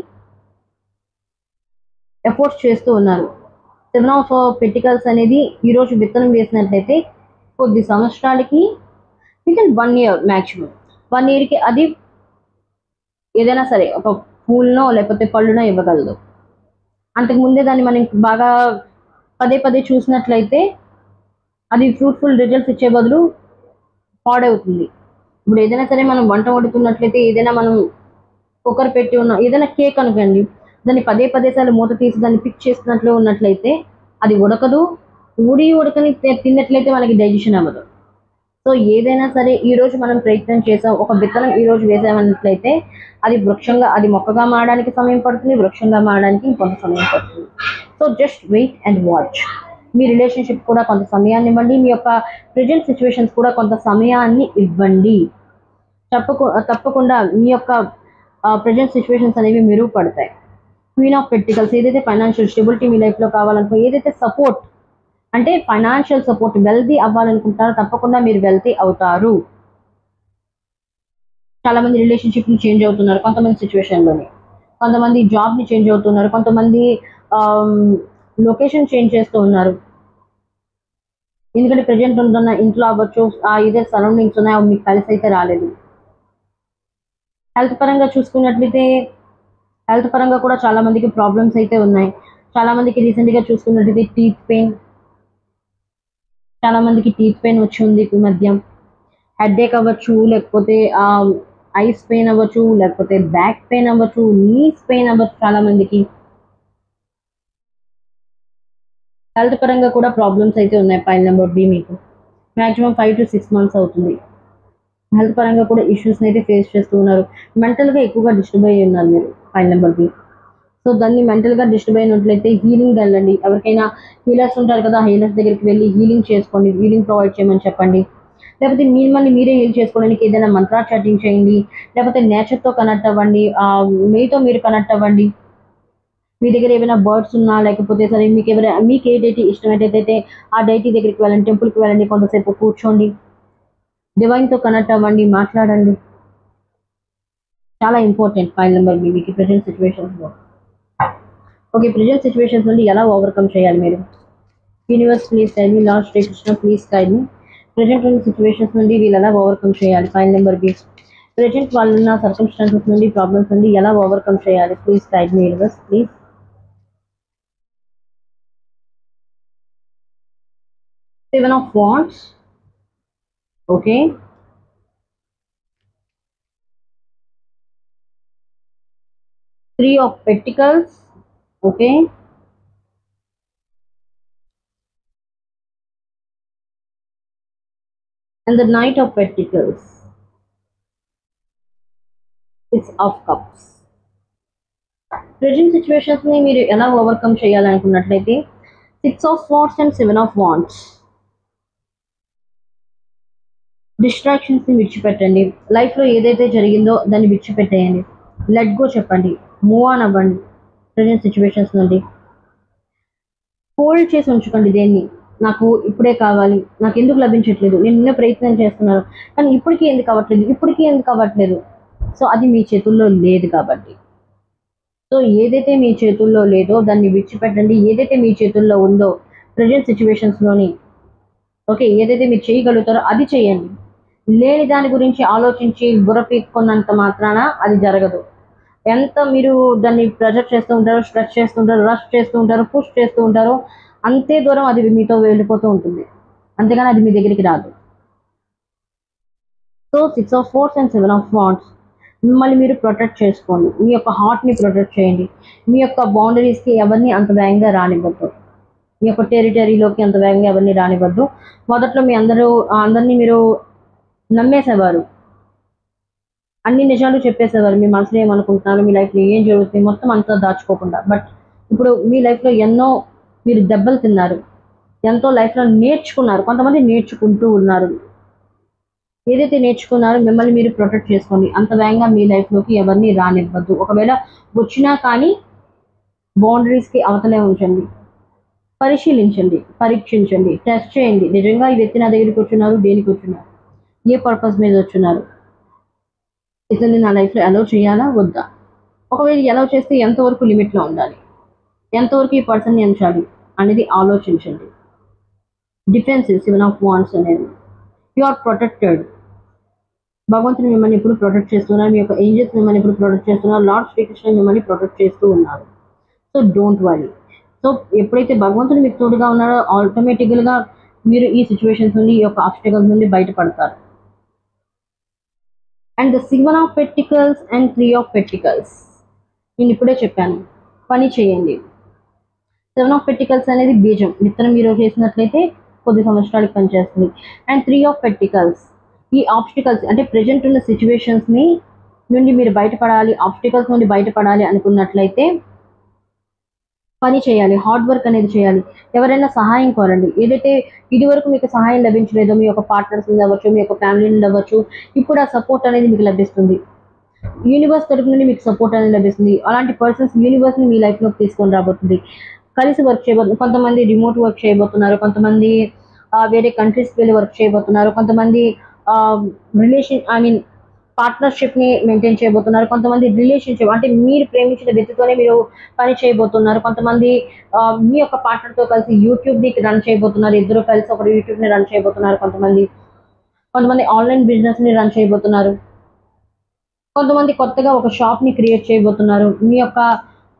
ఎఫర్ట్స్ చేస్తూ ఉన్నారు. 7 of Pentacles అనేది ఈరోజు విత్తనం వేసినట్లయితే కొద్ది సంవత్సరాలకి విత్ ఇన్ 1 year మ్యాక్సిమం 1 ఇయర్కి అది ఏదైనా సరే ఒక పూలనో లేకపోతే పళ్ళునో ఇవ్వగలదు. అంతకుముందే దాన్ని మనం బాగా పదే పదే చూసినట్లయితే అది ఫ్రూట్ఫుల్ రిజల్ట్స్ ఇచ్చే బదులు పాడవుతుంది. ఇప్పుడు ఏదైనా సరే మనం వంట వండుతున్నట్లయితే ఏదైనా మనం కుక్కర్ పెట్టి ఉన్న ఏదైనా కేక్ అనుకోండి, దాన్ని పదే పదే సార్లు మూత తీసి దాన్ని పిక్ చేస్తున్నట్లు ఉన్నట్లయితే అది ఉడకదు. ఉడకని తిన్నట్లయితే మనకి డైజెషన్ అవ్వదు. సో ఏదైనా సరే ఈరోజు మనం ప్రయత్నం చేసాం, ఒక విత్తనం ఈరోజు వేసామన్నట్లయితే అది వృక్షంగా, అది మొక్కగా మారడానికి సమయం పడుతుంది, వృక్షంగా మారడానికి ఇంకొంత సమయం పడుతుంది. So just wait and watch. మీ రిలేషన్షిప్ కూడా కొంత సమయాన్ని ఇవ్వండి, మీ యొక్క ప్రెజెంట్ సిచ్యువేషన్స్ కూడా కొంత సమయాన్ని ఇవ్వండి. తప్పకుండా మీ యొక్క ప్రెజెంట్ సిచ్యువేషన్స్ అనేవి మెరుగుపడతాయి. క్వీన్ ఆఫ్ పెంటికల్స్, ఏదైతే ఫైనాన్షియల్ స్టెబిలిటీ మీ లైఫ్లో కావాలనుకో, ఏదైతే సపోర్ట్ అంటే ఫైనాన్షియల్ సపోర్ట్, వెల్తీ అవ్వాలనుకుంటారో తప్పకుండా మీరు వెల్తీ అవుతారు. చాలా మంది రిలేషన్షిప్ ని చేంజ్ అవుతున్నారు కొంతమంది సిచ్యువేషన్లోనే, కొంతమంది జాబ్ని చేంజ్ అవుతున్నారు, కొంతమంది లొకేషన్ చేంజ్ చేస్తూ ఉన్నారు. ఎందుకంటే ప్రజెంట్ ఉంటున్న ఇంట్లో అవ్వచ్చు, ఇదే సరౌండింగ్స్ ఉన్నాయి, అవి మీకు కలిసి అయితే రాలేదు. హెల్త్ పరంగా చూసుకున్నట్లయితే హెల్త్ పరంగా కూడా చాలా మందికి ప్రాబ్లమ్స్ అయితే ఉన్నాయి. చాలా మందికి రీసెంట్గా చూసుకున్నట్లయితే చాలా మందికి టీత్ పెయిన్ వచ్చి ఉంది ఈ మధ్య. హెడ్ఏక్ అవ్వచ్చు, లేకపోతే ఐస్ పెయిన్ అవ్వచ్చు, లేకపోతే బ్యాక్ పెయిన్ అవ్వచ్చు, నీస్ పెయిన్ అవ్వచ్చు. చాలా మందికి హెల్త్ పరంగా కూడా ప్రాబ్లమ్స్ అయితే ఉన్నాయి. ఫైల్ నెంబర్ బి మీకు మ్యాక్సిమం 5 to 6 months అవుతుంది. హెల్త్ పరంగా కూడా ఇష్యూస్ని అయితే ఫేస్ చేస్తూ ఉన్నారు. మెంటల్గా ఎక్కువగా డిస్టర్బ్ అయ్యి ఉన్నారు మీరు ఫైల్ నెంబర్ బి. సో దాన్ని మెంటల్గా డిస్టర్బ్ అయినట్లయితే హీలింగ్ వెళ్ళండి. ఎవరికైనా హీలర్స్ ఉంటారు కదా, హీలర్స్ దగ్గరికి వెళ్ళి హీలింగ్ చేసుకోండి, హీలింగ్ ప్రొవైడ్ చేయమని చెప్పండి. లేకపోతే మిమ్మల్ని మీరే హీల్ చేసుకోవడానికి ఏదైనా మంత్రా చాటింగ్ చేయండి, లేకపోతే నేచర్తో కనెక్ట్ అవ్వండి, మీతో మీరు కనెక్ట్ అవ్వండి. మీ దగ్గర ఏమైనా బర్డ్స్ ఉన్నా, లేకపోతే సరే మీకు ఏ డైటీ ఇష్టమైతే ఆ డైటీ దగ్గరికి వెళ్ళండి, టెంపుల్కి వెళ్ళండి, కొంతసేపు కూర్చోండి, డివైన్తో కనెక్ట్ అవ్వండి, మాట్లాడండి. చాలా ఇంపార్టెంట్ ఫైల్ నెంబర్ మీకు ప్రజెంట్ సిచ్యువేషన్స్లో. ఓకే, ప్రజెంట్ సిచ్యువేషన్స్ నుండి ఎలా ఓవర్కమ్ చేయాలి మీరు? Universe please guide me, lord Shri Krishna please guide me. Present ఉన్న సిచ్యువేషన్స్ నుండి వీళ్ళు ఎలా ఓవర్కమ్ చేయాలి? File number B. ప్రజెంట్ వాళ్ళున్న సర్కమ్స్టాన్సెస్ నుండి, ప్రాబ్లమ్స్ నుండి ఎలా ఓవర్కమ్ చేయాలి? Please guide me universe please. Seven of Wands. Okay. 3 of Pentacles. Okay. And the Knight of Pentacles. 6 of Cups. Present situations ni మీరు ఎలా ఓవర్కమ్ చేయాలనుకున్నట్లయితే 6 of Swords and 7 of Wands. Distractions ని విడిచిపెట్టండి. లైఫ్లో ఏదైతే జరిగిందో దాన్ని విడిచిపెట్టేయండి. లెట్ గో చెప్పండి, మూవ్ ఆన్ అవ్వండి ప్రజెంట్ సిచ్యువేషన్స్ నుండి. హోల్డ్ చేసి ఉంచుకోండి దేన్ని. నాకు ఇప్పుడే కావాలి, నాకు ఎందుకు లభించట్లేదు, నేను ఎన్నో ప్రయత్నం చేస్తున్నాను కానీ ఇప్పటికీ ఎందుకు అవ్వట్లేదు. సో అది మీ చేతుల్లో లేదు కాబట్టి. సో ఏదైతే మీ చేతుల్లో లేదో దాన్ని విడిచిపెట్టండి. ఏదైతే మీ చేతుల్లో ఉందో ప్రజెంట్ సిచ్యువేషన్స్లోని, ఓకే, ఏదైతే మీరు చేయగలుగుతారో అది చేయండి. లేని దాని గురించి ఆలోచించి బుర్ర పీక్కున్నంత మాత్రాన అది జరగదు. ఎంత మీరు దాన్ని ప్రెజర్ చేస్తూ ఉంటారో, స్ట్రెచ్ చేస్తూ ఉంటారో, రష్ చేస్తూ ఉంటారో, పుష్ చేస్తూ ఉంటారో అంతే దూరం అది మీతో వెళ్ళిపోతూ ఉంటుంది, అంతేగాని అది మీ దగ్గరికి రాదు. So 6 of Swords and 7 of Wands. మిమ్మల్ని మీరు ప్రొటెక్ట్ చేసుకోండి, మీ యొక్క హార్ట్ని ప్రొటెక్ట్ చేయండి. మీ యొక్క బౌండరీస్కి ఎవరిని అంత వేగంగా రానివ్వద్దు, మీ యొక్క టెరిటరీలోకి అంత వేగంగా ఎవరిని రానివ్వద్దు. మొదట్లో అందరినీ మీరు నమ్మేసేవారు, అన్ని నిజాలు చెప్పేసేవారు, మీ మనసులో ఏమనుకుంటున్నారు, మీ లైఫ్లో ఏం జరుగుతుంది మొత్తం అంతా దాచుకోకుండా. బట్ ఇప్పుడు మీ లైఫ్లో ఎన్నో మీరు దెబ్బలు తిన్నారు, ఎంతో లైఫ్లో నేర్చుకున్నారు, కొంతమంది నేర్చుకుంటూ ఉన్నారు. ఏదైతే నేర్చుకున్నారో మిమ్మల్ని మీరు ప్రొటెక్ట్ చేసుకోండి. అంత వేగంగా మీ లైఫ్లోకి ఎవరిని రానివ్వద్దు. ఒకవేళ వచ్చినా కానీ బౌండరీస్కి అవతలే ఉంచండి. పరిశీలించండి, పరీక్షించండి, టెస్ట్ చేయండి. నిజంగా ఈ వ్యక్తి నా దగ్గరికి వచ్చున్నారు, దేనికి వచ్చున్నారు, ఏ పర్పస్ మీద వచ్చున్నారు, ఇతన్ని నా లైఫ్లో అలౌ చేయాలా వద్దా, ఒకవేళ అలౌ చేస్తే ఎంతవరకు లిమిట్లో ఉండాలి, ఎంతవరకు ఈ పర్సన్ని ఉంచాలి అనేది ఆలోచించండి. డిఫెన్సివ్ 7 of Wands అనేది. You are protected. భగవంతుని మిమ్మల్ని ఎప్పుడు ప్రొటెక్ట్ చేస్తున్నారు, మీ యొక్క ఏంజల్స్ మిమ్మల్ని ఎప్పుడు ప్రొటెక్ట్ చేస్తున్నారు, లార్డ్ శ్రీకృష్ణ మిమ్మల్ని ప్రొటెక్ట్ చేస్తూ ఉన్నారు. So don't worry. సో ఎప్పుడైతే భగవంతుడు మీకు తోడుగా ఉన్నారో ఆటోమేటికల్గా మీరు ఈ సిచ్యువేషన్స్ నుండి, ఈ యొక్క ఆబ్స్టికల్స్ నుండి బయటపడతారు. And the 7 of Pentacles and 3 of Pentacles, నేను ఇప్పుడే చెప్పాను, పని చేయండి. 7 of Pentacles అనేది బీజం, విత్తనం మీరు చేసినట్లయితే కొద్ది సంవత్సరాలకు పనిచేస్తుంది. అండ్ 3 of Pentacles ఈ ఆబ్స్టికల్స్ అంటే ప్రజెంట్ ఉన్న సిచ్యువేషన్స్ని నుండి మీరు బయటపడాలి, ఆబ్స్టికల్స్ నుండి బయటపడాలి అనుకున్నట్లయితే పని చేయాలి, హార్డ్ వర్క్ అనేది చేయాలి. ఎవరైనా సహాయం కోరండి. ఏదైతే ఇదివరకు మీకు సహాయం లభించలేదో మీ యొక్క పార్ట్నర్స్ నుండి అవ్వచ్చు, మీ యొక్క ఫ్యామిలీ నుండి అవ్వచ్చు, ఇప్పుడు ఆ సపోర్ట్ అనేది మీకు లభిస్తుంది. యూనివర్స్ తరపు నుండి మీకు సపోర్ట్ అనేది లభిస్తుంది. అలాంటి పర్సన్స్ యూనివర్స్ని మీ లైఫ్లోకి తీసుకొని రాబోతుంది. కలిసి వర్క్ చేయబోతున్నారు. కొంతమంది రిమోట్ వర్క్ చేయబోతున్నారు, కొంతమంది వేరే కంట్రీస్కి వెళ్ళి వర్క్ చేయబోతున్నారు, కొంతమంది పార్ట్నర్షిప్ని మెయింటైన్ చేయబోతున్నారు, కొంతమంది రిలేషన్షిప్ అంటే మీరు ప్రేమించిన వ్యక్తితోనే మీరు పని చేయబోతున్నారు, కొంతమంది మీ యొక్క పార్ట్నర్తో కలిసి యూట్యూబ్ని రన్ చేయబోతున్నారు, ఇద్దరు కలిసి ఒకరు యూట్యూబ్ని రన్ చేయబోతున్నారు, కొంతమంది ఆన్లైన్ బిజినెస్ని రన్ చేయబోతున్నారు, కొంతమంది కొత్తగా ఒక షాప్ని క్రియేట్ చేయబోతున్నారు మీ యొక్క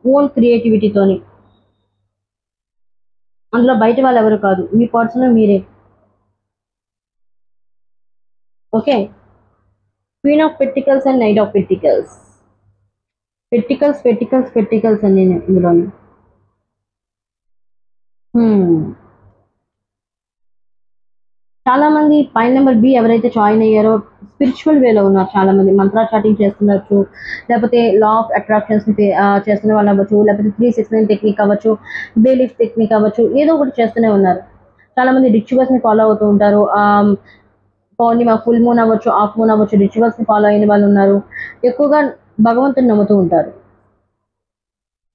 ఓన్ క్రియేటివిటీతోని. అందులో బయట వాళ్ళు ఎవరు కాదు, మీ పర్సన్ మీరే. Okay, Queen of Pentacles and Knight of Pentacles. Pentacles అని ఇందులోని. చాలా మంది పైన నెంబర్ బి ఎవరైతే జాయిన్ అయ్యారో స్పిరిచువల్ వేలో ఉన్నారు. చాలా మంది మంత్రా చాటింగ్ చేస్తున్నారు, లేకపోతే లా ఆఫ్ అట్రాక్షన్స్ చేస్తున్న వాళ్ళు అవ్వచ్చు, లేకపోతే 369 టెక్నిక్ అవ్వచ్చు, బేలిఫ్ టెక్నిక్ అవ్వచ్చు, ఏదో ఒకటి చేస్తూనే ఉన్నారు. చాలా మంది రిచువల్స్ని ఫాలో అవుతూ ఉంటారు. పౌర్ణిమ, ఫుల్ మూన్ అవ్వచ్చు, హాఫ్ మూన్ అవ్వచ్చు, రిచువల్స్ని ఫాలో అయిన వాళ్ళు ఉన్నారు. ఎక్కువగా భగవంతుని నమ్ముతూ ఉంటారు.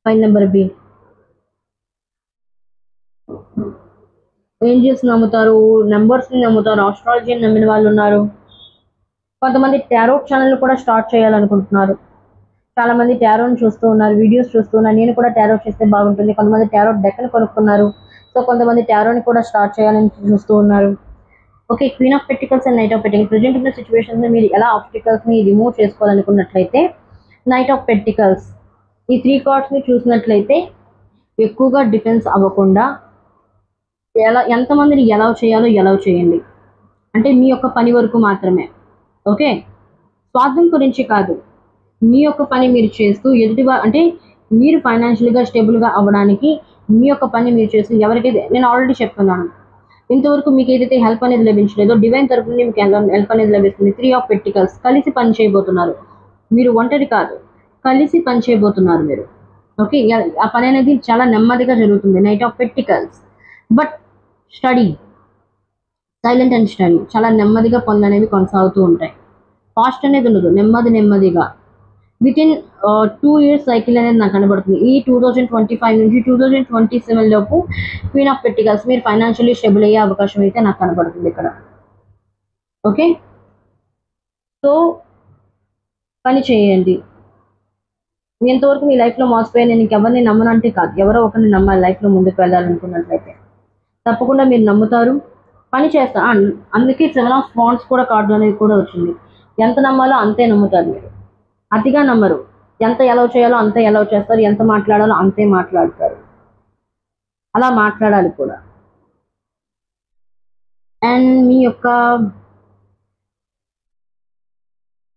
పైన నెంబర్ బి ఏంజల్స్ నమ్ముతారు, నెంబర్స్ని నమ్ముతారు, ఆస్ట్రాలజీని నమ్మిన వాళ్ళు ఉన్నారు. కొంతమంది టారోట్ ఛానల్ కూడా స్టార్ట్ చేయాలనుకుంటున్నారు. చాలా మంది టారోని చూస్తూ ఉన్నారు, వీడియోస్ చూస్తూ ఉన్నారు, నేను కూడా టారోట్ చేస్తే బాగుంటుంది. కొంతమంది టారోట్ డెక్ని కొనుక్కున్నారు. సో కొంతమంది టారోని కూడా స్టార్ట్ చేయాలని చూస్తూ ఉన్నారు. Okay, queen of pentacles and knight of pentacles. Present ఉన్న సిచ్యువేషన్స్ మీరు ఎలా ఆబ్స్టికల్స్ని రిమూవ్ చేసుకోవాలనుకున్నట్లయితే నైట్ ఆఫ్ పెటికల్స్ ఈ 3 కార్డ్స్ని చూసినట్లయితే ఎక్కువగా డిఫెన్స్ అవ్వకుండా ఎంతమందిని ఎలా చేయాలో ఎలా చేయండి. అంటే మీ యొక్క పని వరకు మాత్రమే. ఓకే, స్వార్థం గురించి కాదు, మీ యొక్క పని మీరు చేస్తూ అంటే మీరు ఫైనాన్షియల్గా స్టేబుల్గా అవ్వడానికి మీ యొక్క పని మీరు చేస్తూ ఎవరికైతే నేను ఆల్రెడీ చెప్తున్నాను, ఇంతవరకు మీకు ఏదైతే హెల్ప్ అనేది లభించలేదో డివైన్ తరపు నుండి మీకు హెల్ప్ అనేది లభిస్తుంది. 3 of Pentacles కలిసి పని చేయబోతున్నారు. మీరు ఒంటరి కాదు, కలిసి పని చేయబోతున్నారు మీరు. ఓకే, ఆ పని అనేది చాలా నెమ్మదిగా జరుగుతుంది. Knight of pentacles. But study, silent and study, చాలా నెమ్మదిగా పనులు అనేవి కొనసాగుతూ ఉంటాయి. ఫాస్ట్ అనేది ఉండదు, నెమ్మదిగా వితిన్ 2 years సైకిల్ అనేది నాకు కనబడుతుంది. ఈ 2025 నుంచి 2027 లోపు క్వీన్ ఆఫ్ పెటికల్స్ మీరు ఫైనాన్షియల్లీ స్టేబుల్ అయ్యే అవకాశం అయితే నాకు కనబడుతుంది ఇక్కడ. ఓకే, సో పని చేయండి. ఎంతవరకు మీ లైఫ్లో మోసపోయి నేను ఇంకెవరిని నమ్మనంటే కాదు, ఎవరో ఒకరిని నమ్మాలి లైఫ్లో ముందుకు వెళ్ళాలనుకున్నట్లయితే. తప్పకుండా మీరు నమ్ముతారు, పని చేస్తారు. అందుకే 7 of Wands కూడా కార్డు అనేది కూడా వచ్చింది. ఎంత నమ్మాలో అంతే నమ్ముతారు మీరు, అతిగా నమ్మరు. ఎంత ఎలా చేయాలో అంతే ఎలా చేస్తారు, ఎంత మాట్లాడాలో అంతే మాట్లాడతారు. అలా మాట్లాడాలి కూడా. అండ్ మీ యొక్క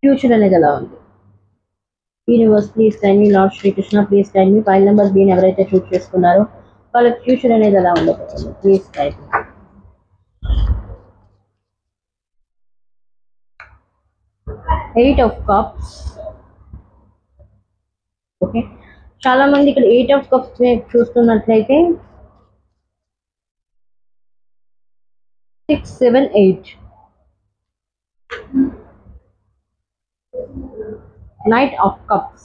ఫ్యూచర్ అనేది ఎలా ఉంది? Universe please tell me, lord Shri Krishna please tell me. File number బీని ఎవరైతే చూస్ చేసుకున్నారో వాళ్ళ ఫ్యూచర్ అనేది ఎలా ఉండబోతుంది please tell me. Eight of cups. Okay, చాలా మంది ఇక్కడ 8 of Cups చూస్తున్నట్లయితే 6, 7, 8. Knight of Cups.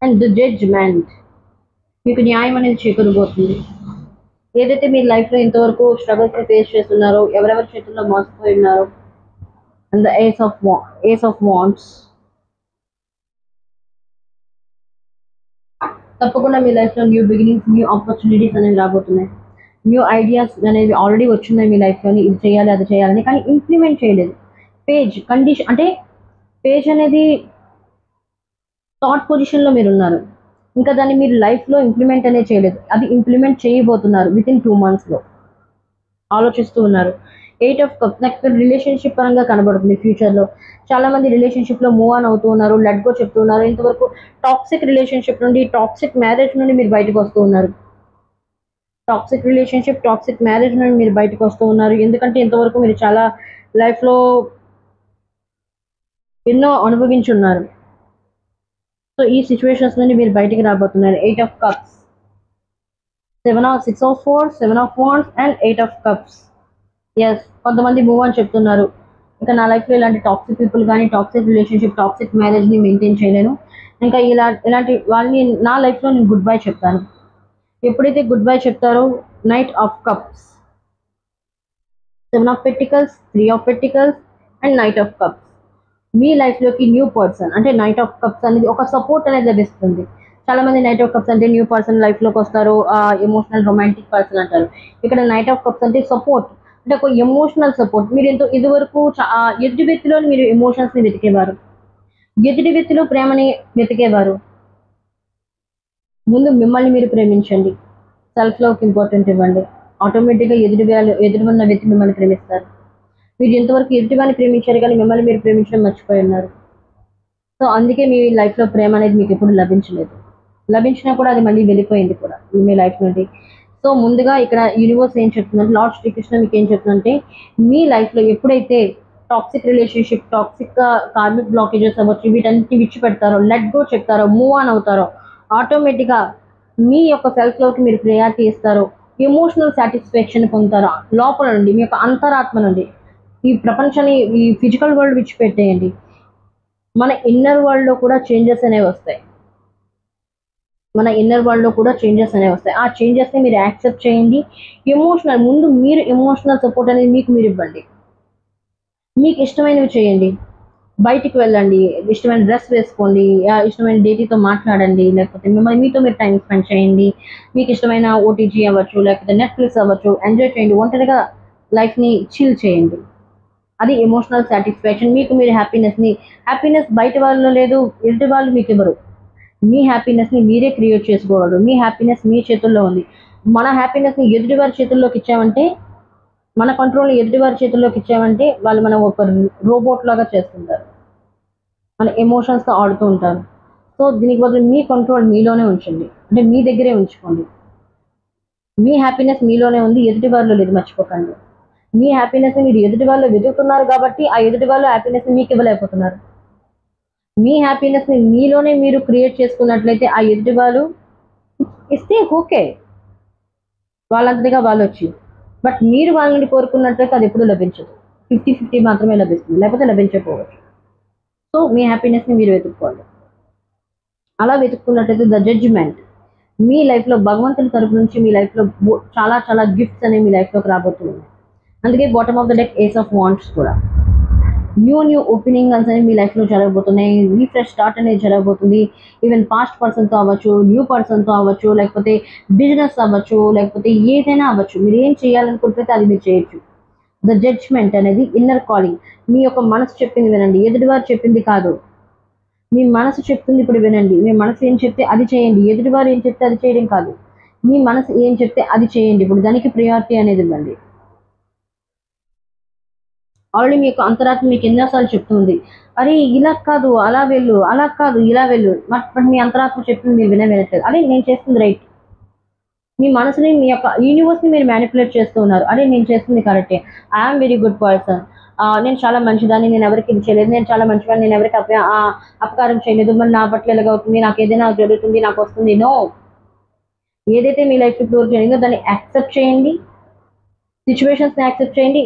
And the judgment. మీకు న్యాయం అనేది చేకూరబోతుంది. ఏదైతే మీ లైఫ్లో ఇంతవరకు స్ట్రగుల్స్ని ఫేస్ చేస్తున్నారో, ఎవరెవరి చేతుల్లో మోసపోయి ఉన్నారో. And the ace of wands. తప్పకుండా మీ లైఫ్లో న్యూ బిగినింగ్స్, న్యూ ఆపర్చునిటీస్ అనేవి రాబోతున్నాయి. న్యూ ఐడియాస్ అనేవి ఆల్రెడీ వచ్చినాయి మీ లైఫ్లోని, ఇది చేయాలి అది చేయాలని, కానీ ఇంప్లిమెంట్ చేయలేదు. పేజ్ కండిషన్ అంటే పేజ్ అనేది థాట్ పొజిషన్లో మీరు ఉన్నారు, ఇంకా దాన్ని మీరు లైఫ్లో ఇంప్లిమెంట్ అనేది చేయలేదు. అది ఇంప్లిమెంట్ చేయబోతున్నారు విత్ ఇన్ 2 monthsలో, ఆలోచిస్తూ ఉన్నారు. 8 of Cups నాకు ఇక్కడ రిలేషన్షిప్ పరంగా కనబడుతుంది. ఫ్యూచర్లో చాలా మంది రిలేషన్షిప్లో మూవ్ ఆన్ అవుతూ ఉన్నారు, లెట్ గో చెప్తూ ఉన్నారు. ఇంతవరకు టాక్సిక్ రిలేషన్షిప్ నుండి, టాక్సిక్ మ్యారేజ్ నుండి మీరు బయటకు వస్తూ ఉన్నారు. టాక్సిక్ రిలేషన్షిప్, టాక్సిక్ మ్యారేజ్ నుండి మీరు బయటకు వస్తూ ఉన్నారు. ఎందుకంటే ఇంతవరకు మీరు చాలా లైఫ్లో ఎన్నో అనుభవించున్నారు. సో ఈ సిచ్యువేషన్స్ నుండి మీరు బయటికి రాబోతున్నారు. 8 of Cups, 6 of Swords, 7 of Wands అండ్ 8 of Cups. ఎస్, కొంతమంది మూవ్ అని చెప్తున్నారు. ఇంకా నా లైఫ్లో ఇలాంటి టాక్సిక్ పీపుల్ కానీ, టాక్సిక్ రిలేషన్షిప్, టాక్సిక్ మ్యారేజ్ని మెయింటైన్ చేయలేను. ఇంకా ఇలాంటి వాళ్ళని నా లైఫ్లో నేను గుడ్ బై చెప్తాను. ఎప్పుడైతే గుడ్ బై చెప్తారో, Knight of Cups, 7 of Pentacles, 3 of Pentacles and Knight of Cups, మీ లైఫ్లోకి న్యూ పర్సన్ అంటే Knight of Cups అనేది ఒక సపోర్ట్ అనేది లభిస్తుంది. చాలా మంది Knight of Cups అంటే న్యూ పర్సన్ లైఫ్లోకి వస్తారు, ఎమోషనల్ రొమాంటిక్ పర్సన్ అంటారు. ఇక్కడ Knight of Cups అంటే సపోర్ట్, అంటే ఒక ఎమోషనల్ సపోర్ట్. మీరు ఇదివరకు ఎదుటి వ్యక్తిలో మీరు ఎమోషన్స్ని వెతికేవారు, ఎదుటి వ్యక్తిలో ప్రేమని వెతికేవారు. ముందు మిమ్మల్ని మీరు ప్రేమించండి, సెల్ఫ్ లవ్కి ఇంపార్టెంట్ ఇవ్వండి. ఆటోమేటిక్గా ఎదురు ఉన్న వ్యక్తి మిమ్మల్ని ప్రేమిస్తారు. మీరు ఎంతవరకు ఎదుటి వారిని ప్రేమించారు కానీ మిమ్మల్ని మీరు ప్రేమించడం మర్చిపోయి ఉన్నారు. సో అందుకే మీ లైఫ్లో ప్రేమ అనేది మీకు ఎప్పుడు లభించలేదు, లభించినా కూడా అది మళ్ళీ వెళ్ళిపోయింది కూడా మీ లైఫ్ నుండి. సో ముందుగా ఇక్కడ యూనివర్స్ ఏం చెప్తుందంటే, లార్డ్ శ్రీకృష్ణ మీకు ఏం చెప్తుందంటే, మీ లైఫ్లో ఎప్పుడైతే toxic relationship, toxic karmic blockages అవ్వచ్చు, వీటన్నిటిని విడిచిపెడతారో, లెట్ గో చెప్తారో, మూవ్ ఆన్ అవుతారో, ఆటోమేటిక్గా మీ యొక్క సెల్ఫ్ లవ్కి మీరు ప్రయారిటీ ఇస్తారో, ఎమోషనల్ సాటిస్ఫాక్షన్ పొందుతారో లోపల నుండి, మీ యొక్క అంతరాత్మ నుండి. ఈ ప్రపంచాన్ని, ఈ ఫిజికల్ వరల్డ్ విడిచిపెట్టేయండి, మన ఇన్నర్ వరల్డ్లో కూడా చేంజెస్ అనేవి వస్తాయి. మన ఇన్నర్ వరల్డ్లో కూడా చేంజెస్ అనేవి వస్తాయి. ఆ చేంజెస్ని మీరు యాక్సెప్ట్ చేయండి. ముందు మీరు ఎమోషనల్ సపోర్ట్ అనేది మీకు మీరు ఇవ్వండి. మీకు ఇష్టమైనవి చేయండి, బయటికి వెళ్ళండి, ఇష్టమైన డ్రెస్ వేసుకోండి, ఇష్టమైన డేటీతో మాట్లాడండి, లేకపోతే మీతో మీరు టైం స్పెండ్ చేయండి. మీకు ఇష్టమైన ఓటీజీ అవ్వచ్చు, లేకపోతే నెట్ఫ్లిక్స్ అవ్వచ్చు, ఎంజాయ్ చేయండి. ఒంటరిగా లైఫ్ని చిల్ చేయండి. అది ఎమోషనల్ సాటిస్ఫాక్షన్. మీకు మీరు హ్యాపీనెస్ బయట వాళ్ళు లేదు, ఎదుటి వాళ్ళు మీకు ఇవ్వరు. మీ హ్యాపీనెస్ని మీరే క్రియేట్ చేసుకోగలరు. మీ హ్యాపీనెస్ మీ చేతుల్లో ఉంది. మన హ్యాపీనెస్ని ఎదుటి వారి చేతుల్లోకి ఇచ్చామంటే, మన కంట్రోల్ని ఎదుటి వారి చేతుల్లోకి ఇచ్చామంటే, వాళ్ళు మనం ఒక రోబోట్ లాగా చేస్తుంటారు, మన ఎమోషన్స్తో ఆడుతూ ఉంటారు. సో దీనికి బదులు మీ కంట్రోల్ మీలోనే ఉంచండి, అంటే మీ దగ్గరే ఉంచుకోండి. మీ హ్యాపీనెస్ మీలోనే ఉంది, ఎదుటి వారిలో లేదు, మర్చిపోకండి. మీ హ్యాపీనెస్ని మీరు ఎదుటి వాళ్ళు వెతుకుతున్నారు కాబట్టి ఆ ఎదుటి వాళ్ళు హ్యాపీనెస్ని మీకు ఇవ్వలేకపోతున్నారు. మీ హ్యాపీనెస్ని మీలోనే మీరు క్రియేట్ చేసుకున్నట్లయితే ఆ ఎదుటి వాళ్ళు ఇస్తే ఓకే, వాళ్ళంతటిగా వాళ్ళు వచ్చి, బట్ మీరు వాళ్ళని కోరుకున్నట్లయితే అది ఎప్పుడు లభించదు. 50-50 మాత్రమే లభిస్తుంది, లేకపోతే లభించకపోవచ్చు. సో మీ హ్యాపీనెస్ని మీరు వెతుక్కోండి. అలా వెతుక్కున్నట్లయితే ద జడ్జిమెంట్, మీ లైఫ్లో భగవంతుని తరపు నుంచి మీ లైఫ్లో చాలా చాలా గిఫ్ట్స్ అనేవి మీ లైఫ్లోకి రాబోతున్నాయి. అందుకే bottom of the deck Ace of Wands కూడా. న్యూ ఓపెనింగ్స్ అనేవి మీ లైఫ్లో జరగబోతున్నాయి. రీఫ్రెష్ స్టార్ట్ అనేది జరగబోతుంది. ఈవెన్ పాస్ట్ పర్సన్తో అవ్వచ్చు, న్యూ పర్సన్తో అవ్వచ్చు, లేకపోతే బిజినెస్ అవ్వచ్చు, లేకపోతే ఏదైనా అవ్వచ్చు. మీరు ఏం చేయాలనుకుంటే అది మీరు చేయొచ్చు. ద జడ్జ్మెంట్ అనేది ఇన్నర్ కాలింగ్. మీ యొక్క మనసు చెప్పింది వినండి, ఎదుటివారు చెప్పింది కాదు. మీ మనసు చెప్తుంది ఇప్పుడు వినండి. మీ మనసు ఏం చెప్తే అది చేయండి, ఎదుటివారు ఏం చెప్తే అది చేయడం కాదు. మీ మనసు ఏం చెప్తే అది చేయండి. ఇప్పుడు దానికి ప్రయారిటీ అనేది ఇవ్వండి. ఆల్రెడీ మీ యొక్క అంతరాత్మ మీకు ఎన్నోసార్లు చెప్తుంది, అరే ఇలా కాదు అలా వెళ్ళు, అలా కాదు ఇలా వెళ్ళు. బట్ మీ అంతరాత్మ చెప్తుంది మీరు వినట్లేదు. అదే నేను చేస్తుంది రైట్. మీ మనసుని, మీ యొక్క యూనివర్స్ని మీరు మ్యానిపులేట్ చేస్తూ ఉన్నారు. అదే నేను చేస్తుంది కరెక్టే, ఐఎమ్ వెరీ గుడ్ పర్సన్, నేను చాలా మంచిదాన్ని, నేను ఎవరికి ఇది చేయలేదు, నేను చాలా మంచివాడిని, నేను ఎవరికి అపకారం చేయలేదు, మరి నా పట్ల ఎలాగవుతుంది, నాకు ఏదైనా జరుగుతుంది, నాకు వస్తుంది. నో, ఏదైతే మీ లైఫ్ ఫ్లో జరిగిందో దాన్ని యాక్సెప్ట్ చేయండి, సిచ్యువేషన్స్ని యాక్సెప్ట్ చేయండి.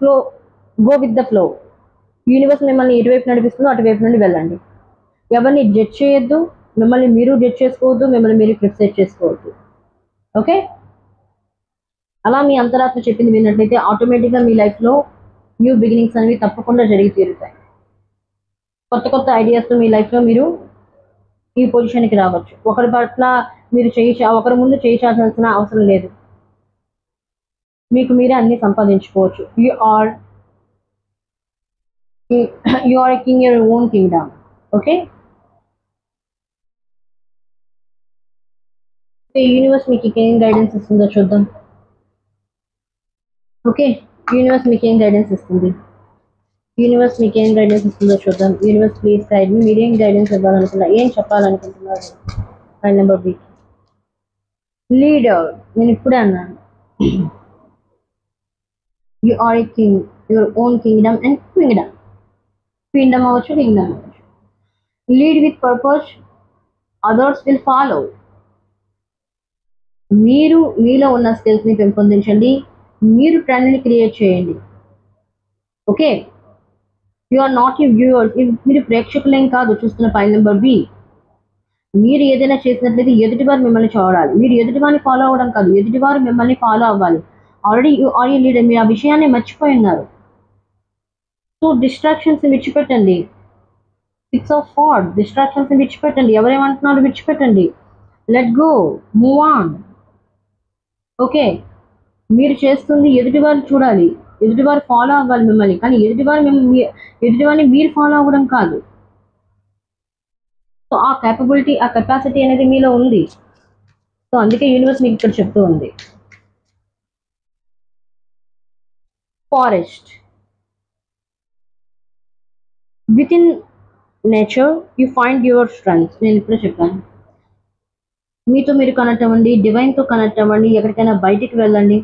Flow, go with the flow. Universe మిమ్మల్ని ఎటువైపు నడిపిస్తుందో అటువైపు నుండి వెళ్ళండి. ఎవరిని జడ్జ్ చేయొద్దు, మిమ్మల్ని మీరు జడ్జ్ చేసుకోవద్దు, మిమ్మల్ని మీరు క్రిటిసైజ్ చేసుకోవద్దు. ఓకే, అలా మీ అంతరాత్మ చెప్పింది విన్నట్లయితే ఆటోమేటిక్గా మీ లైఫ్లో న్యూ బిగినింగ్స్ అనేవి తప్పకుండా జరిగి తీరుతాయి. కొత్త కొత్త ఐడియాస్తో మీ లైఫ్లో మీరు ఈ పొజిషన్కి రావచ్చు. ఒకరి పట్ల మీరు ఒకరి ముందు చేయాల్సిన అవసరం లేదు. మీకు మీరే అన్ని సంపాదించుకోవచ్చు. You are a king your own kingdom. Okay, universe మీకు ఏం గైడెన్స్ ఇస్తుందో చూద్దాం. ఓకే, యూనివర్స్ మీకు ఏం గైడెన్స్ ఇస్తుంది, యూనివర్స్ మీకు ఏం గైడెన్స్ ఇస్తుందో చూద్దాం. యూనివర్స్ ప్లీజ్ గైడ్ మీ, మీరేం గైడెన్స్ ఇవ్వాలనుకున్నారు, ఏం చెప్పాలనుకుంటున్నారు ఫైల్ నెంబర్ బి. లీడర్, నేను ఇప్పుడే అన్నాను. You are a king your own kingdom and queendom. Kingdom అవ్వచ్చు, కింగ్డమ్ అవ్వచ్చు. Lead with purpose, others will follow. మీరు మీలో ఉన్న స్కిల్స్ని పెంపొందించండి, మీరు ట్రెండ్ని క్రియేట్ చేయండి. Okay, you are not you viewers, మీరు ప్రేక్షకులేం కాదు చూస్తున్న ఫైల్ నెంబర్ బి. మీరు ఏదైనా చేసినట్లయితే ఎదుటివారు మిమ్మల్ని చూడాలి, మీరు ఎదుటివారిని ఫాలో అవ్వడం కాదు, ఎదుటివారు మిమ్మల్ని ఫాలో అవ్వాలి. Already you are a leader, మీరు ఆ విషయాన్ని మర్చిపోయి ఉన్నారు. సో డిస్ట్రాక్షన్స్ విడిచిపెట్టండి. 6 of Swords, డిస్ట్రాక్షన్స్ విడిచిపెట్టండి, ఎవరేమంటున్నారు విడిచిపెట్టండి. Let go, move on. Okay, మీరు చేస్తుంది ఎదుటివారు చూడాలి, ఎదుటివారు ఫాలో అవ్వాలి మిమ్మల్ని, కానీ ఎదుటివారిని మీరు ఫాలో అవ్వడం కాదు. సో ఆ కేపబిలిటీ, ఆ కెపాసిటీ అనేది మీలో ఉంది. సో అందుకే యూనివర్స్ మీకు ఇక్కడ చెప్తూ ఉంది. Forest, with in nature you find your strength. నేను ఇప్పుడే చెప్పాను, మీతో మీరు కనెక్ట్ అవ్వండి, డివైన్తో కనెక్ట్ అవ్వండి, ఎక్కడికైనా బయటికి వెళ్ళండి.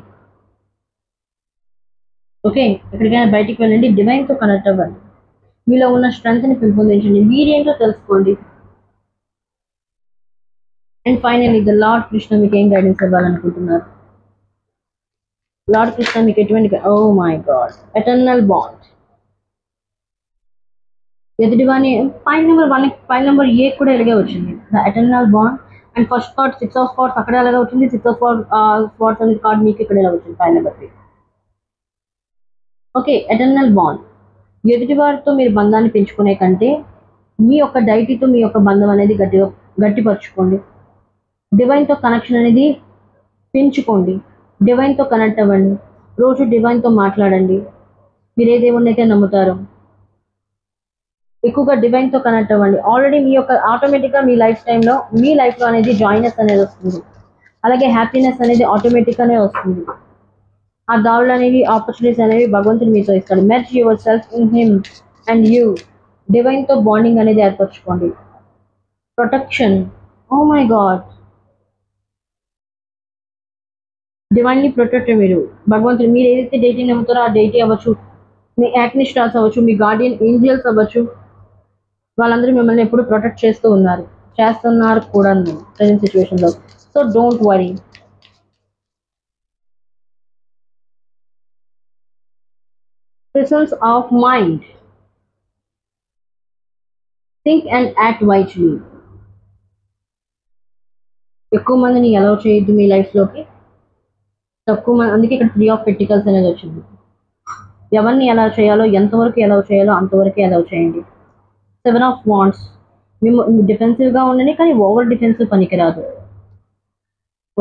ఓకే, ఎక్కడికైనా బయటికి వెళ్ళండి, డివైన్తో కనెక్ట్ అవ్వండి, మీలో ఉన్న స్ట్రెంగ్త్ని పెంపొందించండి, మీరేంటో తెలుసుకోండి. And finally the lord Krishna మీకు ఏం గైడెన్స్ ఇవ్వాలనుకుంటున్నారు. లార్డ్ కృష్ణ మీకు ఎటువంటి, oh my god, eternal bond. ఎదుటివాని file number 1, file number A కూడా ఇలాగే వచ్చింది, the eternal bond. And first card 6 of Swords అక్కడ ఎలాగా వచ్చింది, 6 of Swords అనే కార్డ్ మీకు ఇక్కడ ఎలా వచ్చింది file number 3. Okay, eternal bond. ఎదుటివారితో మీరు బంధాన్ని పెంచుకునే కంటే మీ యొక్క డైటీతో మీ యొక్క బంధం అనేది గట్టిపరచుకోండి. డివైన్తో కనెక్షన్ అనేది పెంచుకోండి, డివైన్తో కనెక్ట్ అవ్వండి, రోజు డివైన్తో మాట్లాడండి. మీరు ఏ దేవుణ్ణి అయితే నమ్ముతారో ఎక్కువగా డివైన్తో కనెక్ట్ అవ్వండి. ఆల్రెడీ మీ యొక్క ఆటోమేటిక్గా మీ లైఫ్లో అనేది జాయినెస్ అనేది వస్తుంది, అలాగే హ్యాపీనెస్ అనేది ఆటోమేటిక్గానే వస్తుంది. ఆ దారులు అనేవి, ఆపర్చునిటీస్ అనేవి భగవంతుడు మీతో ఇస్తాడు. Merge yourself in him and you. డివైన్తో బాండింగ్ అనేది ఏర్పరచుకోండి. Protection, oh my god, divinely protect. మీరు భగవంతుడు, మీరు ఏదైతే డైటీ నమ్ముతారో ఆ డైటీ అవ్వచ్చు, మీ యాక్ని స్టార్స్ అవ్వచ్చు, మీ గార్డియన్ ఏంజల్స్ అవ్వచ్చు, వాళ్ళందరూ మిమ్మల్ని ఎప్పుడు ప్రొటెక్ట్ చేస్తున్నారు కూడా ప్రజెంట్ సిచ్యువేషన్లో. So don't worry. Presence of mind. Think and act wisely. ఎక్కువ మందిని అలౌ చేయొద్దు మీ లైఫ్లోకి, తక్కువ మంది. అందుకే ఇక్కడ 3 of Pentacles అనేది వచ్చింది. ఎవరిని ఎలా చేయాలో, ఎంతవరకు ఎలా చేయాలో అంతవరకు ఎలా చేయండి. 7 of Wands, మేము డిఫెన్సివ్గా ఉండండి, కానీ ఓవర్ డిఫెన్సివ్ పనికిరాదు.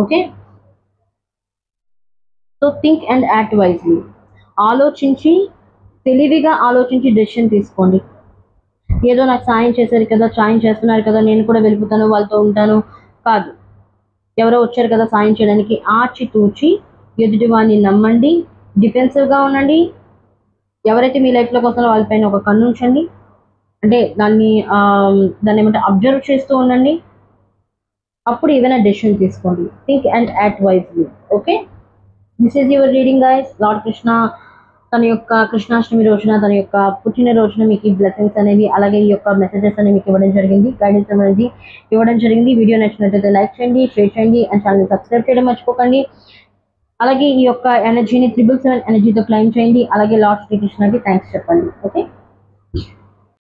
Okay, so think and act wisely. తెలివిగా ఆలోచించి డెసిషన్ తీసుకోండి. ఏదో నాకు సాయం చేస్తున్నారు కదా నేను కూడా వెళ్ళిపోతాను, వాళ్ళతో ఉంటాను కాదు. ఎవరో వచ్చారు కదా సాయం చేయడానికి, ఆచితూచి ఎదుటివాడిని నమ్మండి, డిఫెన్సివ్గా ఉండండి. ఎవరైతే మీ లైఫ్లోకి వస్తారో వాళ్ళపైన ఒక కన్ను ఉంచండి, అంటే దాన్ని ఏమంటే అబ్జర్వ్ చేస్తూ ఉండండి. అప్పుడు ఏదైనా డెసిషన్ తీసుకోండి. Think and act wisely. Okay, this is your reading guys. Lord Krishna తన యొక్క కృష్ణాష్టమి రోజున, తన యొక్క పుట్టిన రోజున మీకు ఈ బ్లెస్సింగ్స్ అనేవి, అలాగే ఈ యొక్క మెసేజెస్ అనేవి మీకు ఇవ్వడం జరిగింది, గైడెన్స్ అనేది ఇవ్వడం జరిగింది. వీడియో నచ్చినట్లయితే లైక్ చేయండి, షేర్ చేయండి, అండ్ ఛానల్ సబ్స్క్రైబ్ చేయడం మర్చిపోకండి. అలాగే ఈ యొక్క ఎనర్జీని 777 ఎనర్జీతో క్లైమ్ చేయండి. అలాగే లార్డ్ శ్రీకృష్ణకి థ్యాంక్స్ చెప్పండి. ఓకే.